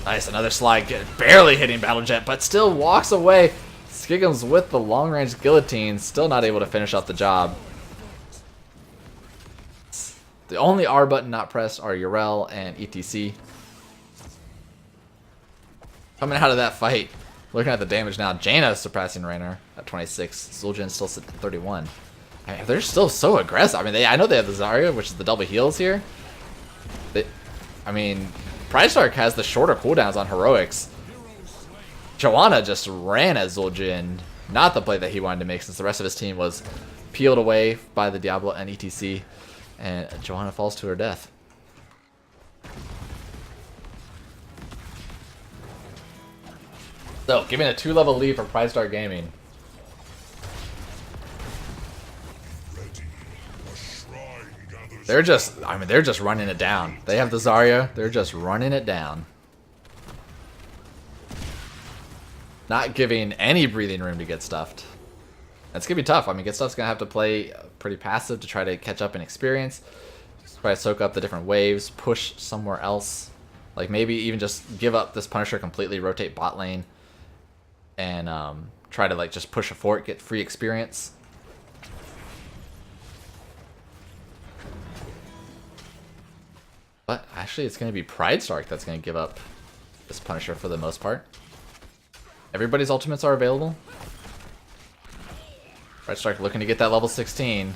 Nice, another slide, barely hitting Battlejet, but still walks away. Skigum's with the long-range guillotine, still not able to finish up the job. The only R button not pressed are Yrel and ETC. Coming out of that fight, looking at the damage now, Jaina surpassing Raynor at 26. Zul'jin still sitting at 31. I mean, they're still so aggressive. I mean, I know they have the Zarya, which is the double heals here. I mean, PrideStark has the shorter cooldowns on heroics. Joanna just ran at Zul'jin. Not the play that he wanted to make since the rest of his team was peeled away by the Diablo and ETC. And Joanna falls to her death. So, giving a 2-level lead for PrideStark Gaming. They're just, I mean, they're just running it down. They have the Zarya, they're just running it down. Not giving any breathing room to Get Stuffed. That's gonna be tough. I mean, Get Stuff's gonna have to play pretty passive to try to catch up in experience. Try to soak up the different waves, push somewhere else. Like maybe even just give up this Punisher completely, rotate bot lane, and try to like just push a fort, get free experience. But actually, it's gonna be PrideStark that's gonna give up this Punisher for the most part. Everybody's ultimates are available. PrideStark looking to get that level 16.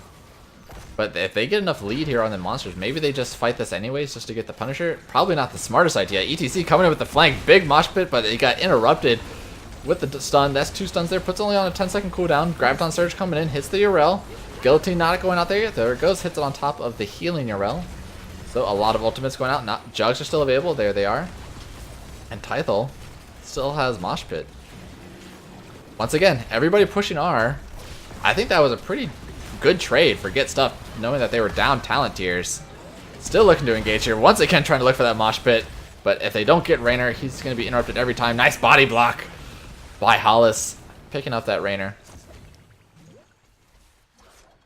But if they get enough lead here on the monsters, maybe they just fight this anyways just to get the Punisher. Probably not the smartest idea. ETC coming in with the flank. Big mosh pit, but it got interrupted with the stun. That's 2 stuns there. Puts only on a 10-second cooldown. Graviton Surge coming in. Hits the Yrel. Guillotine not going out there yet. There it goes. Hits it on top of the healing Yrel. So a lot of ultimates going out. Not Jugs are still available. There they are. And Tythel still has mosh pit. Once again, everybody pushing R. I think that was a pretty good trade for Get Stuff, knowing that they were down talent tiers. Still looking to engage here. Once again, trying to look for that mosh pit. But if they don't get Raynor, he's going to be interrupted every time. Nice body block by Hollis. Picking up that Raynor.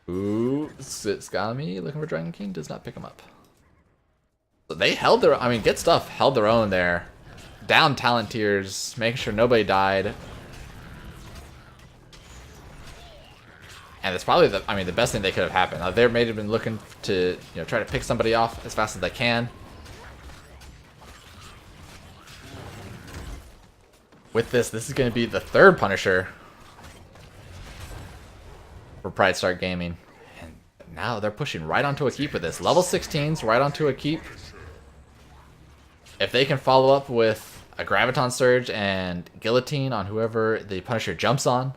Ooh, Skami looking for Dragon King. Does not pick him up. So they held their... I mean, Get Stuff held their own there. Down talent tiers, making sure nobody died. And it's probably the best thing that could have happened. They may have been looking to try to pick somebody off as fast as they can. With this is going to be the third Punisher for PrideStark Gaming. And now they're pushing right onto a keep with this. Level 16s right onto a keep. If they can follow up with a Graviton Surge and Guillotine on whoever the Punisher jumps on.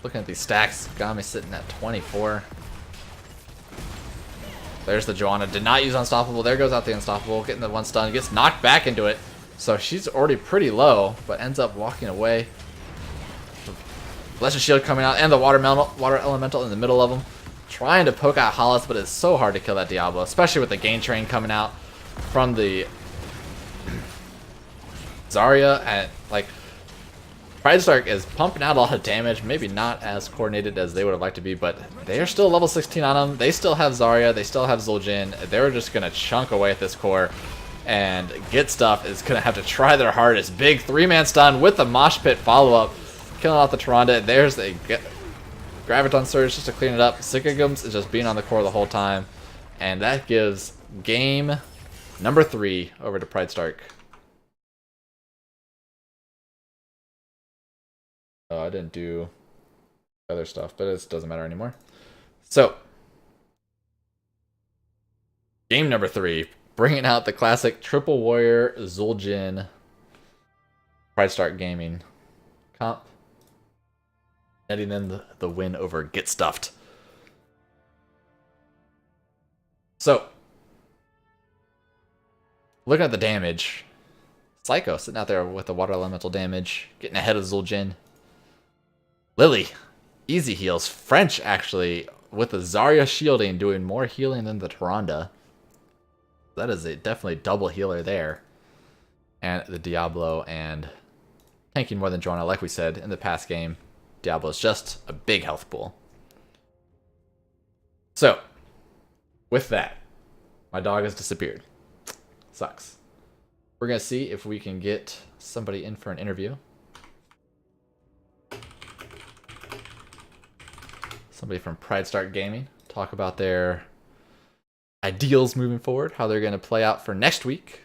Looking at these stacks, Gami sitting at 24. There's the Joanna. Did not use Unstoppable. There goes out the Unstoppable. Getting the one stun. Gets knocked back into it. So she's already pretty low, but ends up walking away. Blessed Shield coming out. And the Water Elemental in the middle of them. Trying to poke out Hollis, but it's so hard to kill that Diablo. Especially with the Gain Train coming out from the Zarya. And, like, PrideStark is pumping out a lot of damage, maybe not as coordinated as they would have liked to be, but they're still level 16 on them. They still have Zarya, they still have Zul'jin. They're just going to chunk away at this core, and Get Stuff is going to have to try their hardest. Big 3-man stun with the Mosh Pit follow-up, killing off the Tyrande. There's a Graviton Surge just to clean it up. Sikigums is just being on the core the whole time, and that gives game number 3 over to PrideStark. Oh, I didn't do other stuff, but it doesn't matter anymore. So, game number 3, bringing out the classic Triple Warrior Zul'jin PrideStark Gaming comp, netting in the win over Get Stuffed. So, looking at the damage, Psycho sitting out there with the Water Elemental damage, getting ahead of Zul'jin. Lily, easy heals. French, actually, with the Zarya shielding, doing more healing than the Tyrande. That is a definitely double healer there. And the Diablo and tanking more than Joanna, like we said in the past game. Diablo is just a big health pool. So, with that, my dog has disappeared. Sucks. We're going to see if we can get somebody in for an interview. Somebody from PrideStark Gaming, talk about their ideals moving forward, how they're going to play out for next week,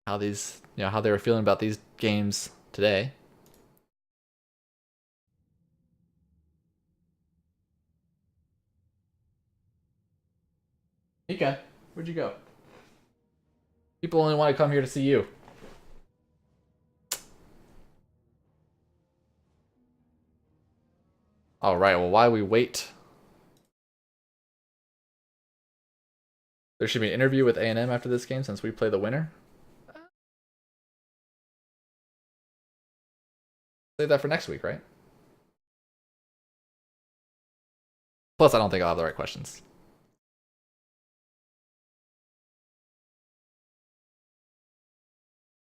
how these, how they were feeling about these games today. Mika, where'd you go? People only want to come here to see you. All right, well, while we wait, there should be an interview with A&M after this game since we play the winner. Save that for next week, right? Plus, I don't think I'll have the right questions.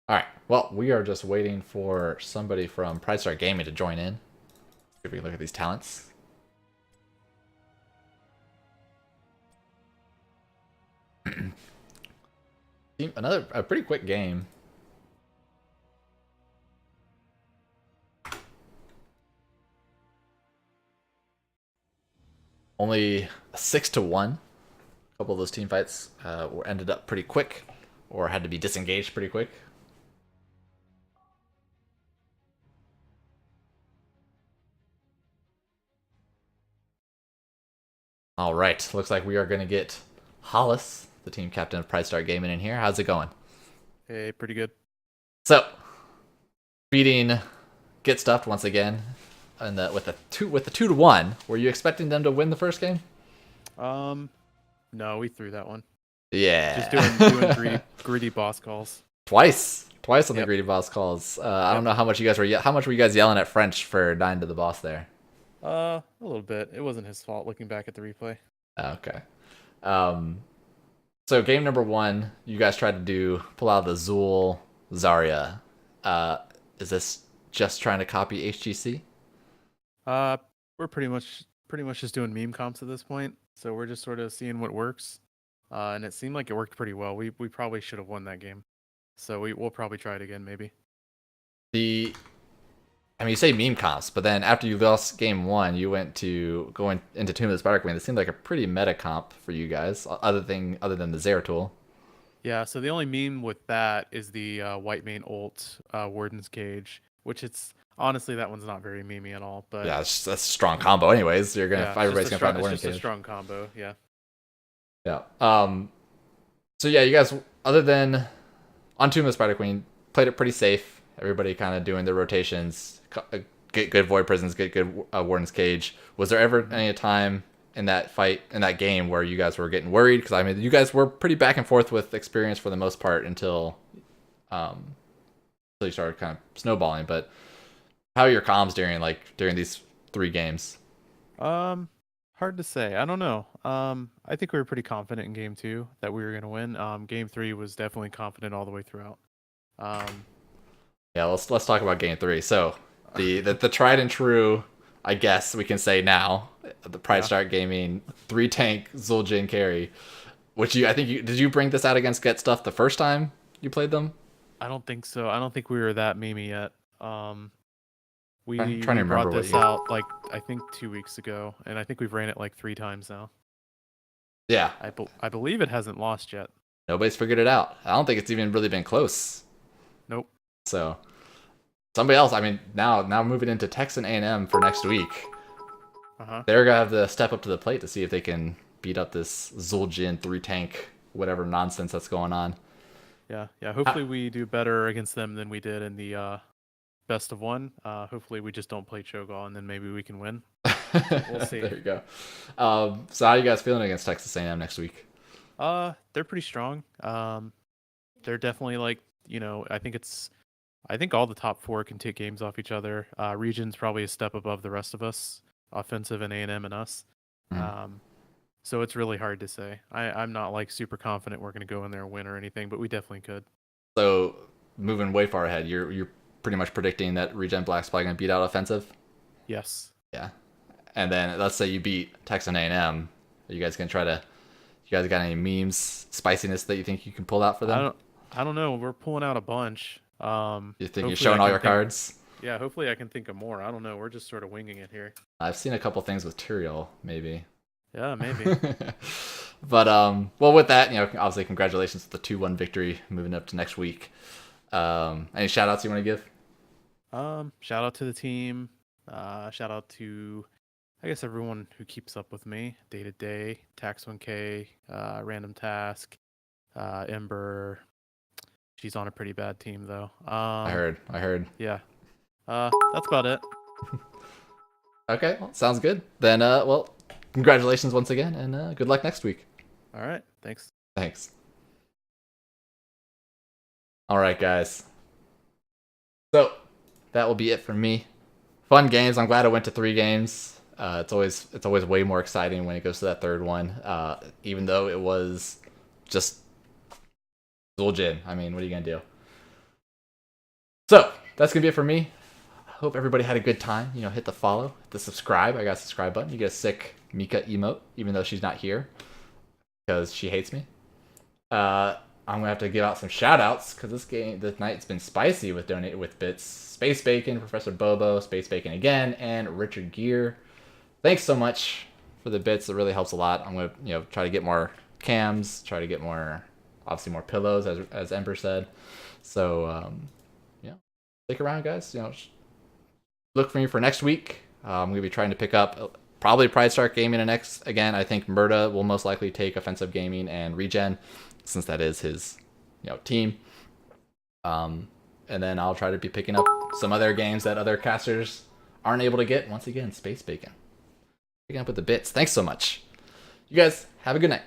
All right, well, we are just waiting for somebody from PrideStark Gaming to join in. If we look at these talents. A pretty quick game. Only 6-1. A couple of those team fights were ended up pretty quick, or had to be disengaged pretty quick. All right, looks like we are going to get Hollis, the team captain of PrideStark Gaming, in here. How's it going? Hey, pretty good. So, beating Get Stuffed once again, and with the 2-1. Were you expecting them to win the first game? No, we threw that one. Yeah, Just doing greedy boss calls. Twice on the greedy boss calls. I don't know how much you guys were. How much were you guys yelling at French for dying to the boss there? A little bit. It wasn't his fault looking back at the replay. Okay. So game number 1, you guys tried to pull out the Zool Zarya. Is this just trying to copy HGC? We're pretty much just doing meme comps at this point. So we're just sort of seeing what works. And it seemed like it worked pretty well. We probably should have won that game. So we'll probably try it again, maybe. I mean, you say meme comps, but then after you lost game 1, you went to going into Tomb of the Spider Queen. It seemed like a pretty meta comp for you guys, other than the Zeratul. Yeah, so the only meme with that is the white main ult, Warden's Cage, which it's honestly that one's not very memey at all. But Yeah, that's a strong combo. Anyways, you're gonna yeah, everybody's gonna find the Warden it's just Cage. a strong combo. Yeah. Yeah. So yeah, you guys, other than on Tomb of the Spider Queen, played it pretty safe. Everybody kind of doing their rotations, get good Void Prisons, get good Warden's Cage. Was there ever any time in that fight, in that game, where you guys were getting worried? Because I mean, you guys were pretty back and forth with experience for the most part until you started kind of snowballing. But how are your comms during these 3 games? Hard to say. I don't know. I think we were pretty confident in game 2 that we were gonna win. Game 3 was definitely confident all the way throughout. Yeah, let's talk about game 3. So the tried and true, I guess we can say now, the PrideStark Gaming 3-tank Zul'jin carry, which did you bring this out against Get Stuff the first time you played them? I don't think so. I don't think we were that memey yet. We I'm trying to remember brought this out like I think 2 weeks ago, and I think we've ran it like 3 times now. Yeah, I believe it hasn't lost yet. nobody's figured it out. I don't think it's even really been close. Nope. So somebody else. I mean, now moving into Texan A&M for next week, they're gonna have to step up to the plate to see if they can beat up this Zul'jin 3-tank whatever nonsense that's going on. Yeah. Hopefully we do better against them than we did in the best of 1. Hopefully we just don't play Cho'Gall, and then maybe we can win. We'll see. There you go. So how are you guys feeling against Texas A&M next week? They're pretty strong. They're definitely like, I think all the top 4 can take games off each other. Region's probably a step above the rest of us, offensive and A&M and us. So it's really hard to say. I'm not like super confident we're going to go in there and win or anything, but we definitely could. So moving way far ahead, you're pretty much predicting that Regen Black's probably going to beat out offensive? Yes. Yeah. And then let's say you beat Texan A&M. Are you guys going to you guys got any memes, spiciness that you think you can pull out for them? I don't know. We're pulling out a bunch. You think you're showing all your cards? Yeah, hopefully I can think of more. I don't know. We're just sort of winging it here. I've seen a couple things with Tyrael, maybe. Yeah, maybe. But well, with that, obviously congratulations with the 2-1 victory moving up to next week. Any shout outs you want to give? Shout out to the team. Shout out to, I guess, everyone who keeps up with me day to day. Tax 1K, Random Task, Ember. She's on a pretty bad team though. I heard. Yeah. That's about it. Okay, well, sounds good. Then well, congratulations once again, and good luck next week. All right. Thanks. Thanks. All right, guys. So that will be it for me. Fun games. I'm glad I went to 3 games. It's always way more exciting when it goes to that 3rd one. Even though it was just Zul'jin. I mean, what are you gonna do? So that's gonna be it for me. Hope everybody had a good time. Hit the follow, hit the subscribe. I got a subscribe button. You get a sick Mika emote, even though she's not here because she hates me. I'm gonna have to give out some shout outs because this night's been spicy with donate with bits. Space Bacon, Professor Bobo, Space Bacon again, and Richard Gear. Thanks so much for the bits. It really helps a lot. I'm gonna try to get more cams, try to get more, obviously more pillows as Ember said. So stick around, guys. Look for me for next week. I'm gonna be trying to pick up probably PrideStark Gaming next. Again, I think Murda will most likely take Offensive Gaming and Regen, since that is his team. And then I'll try to be picking up some other games that other casters aren't able to get. Once again, Space Bacon. Picking up with the bits. Thanks so much. You guys have a good night.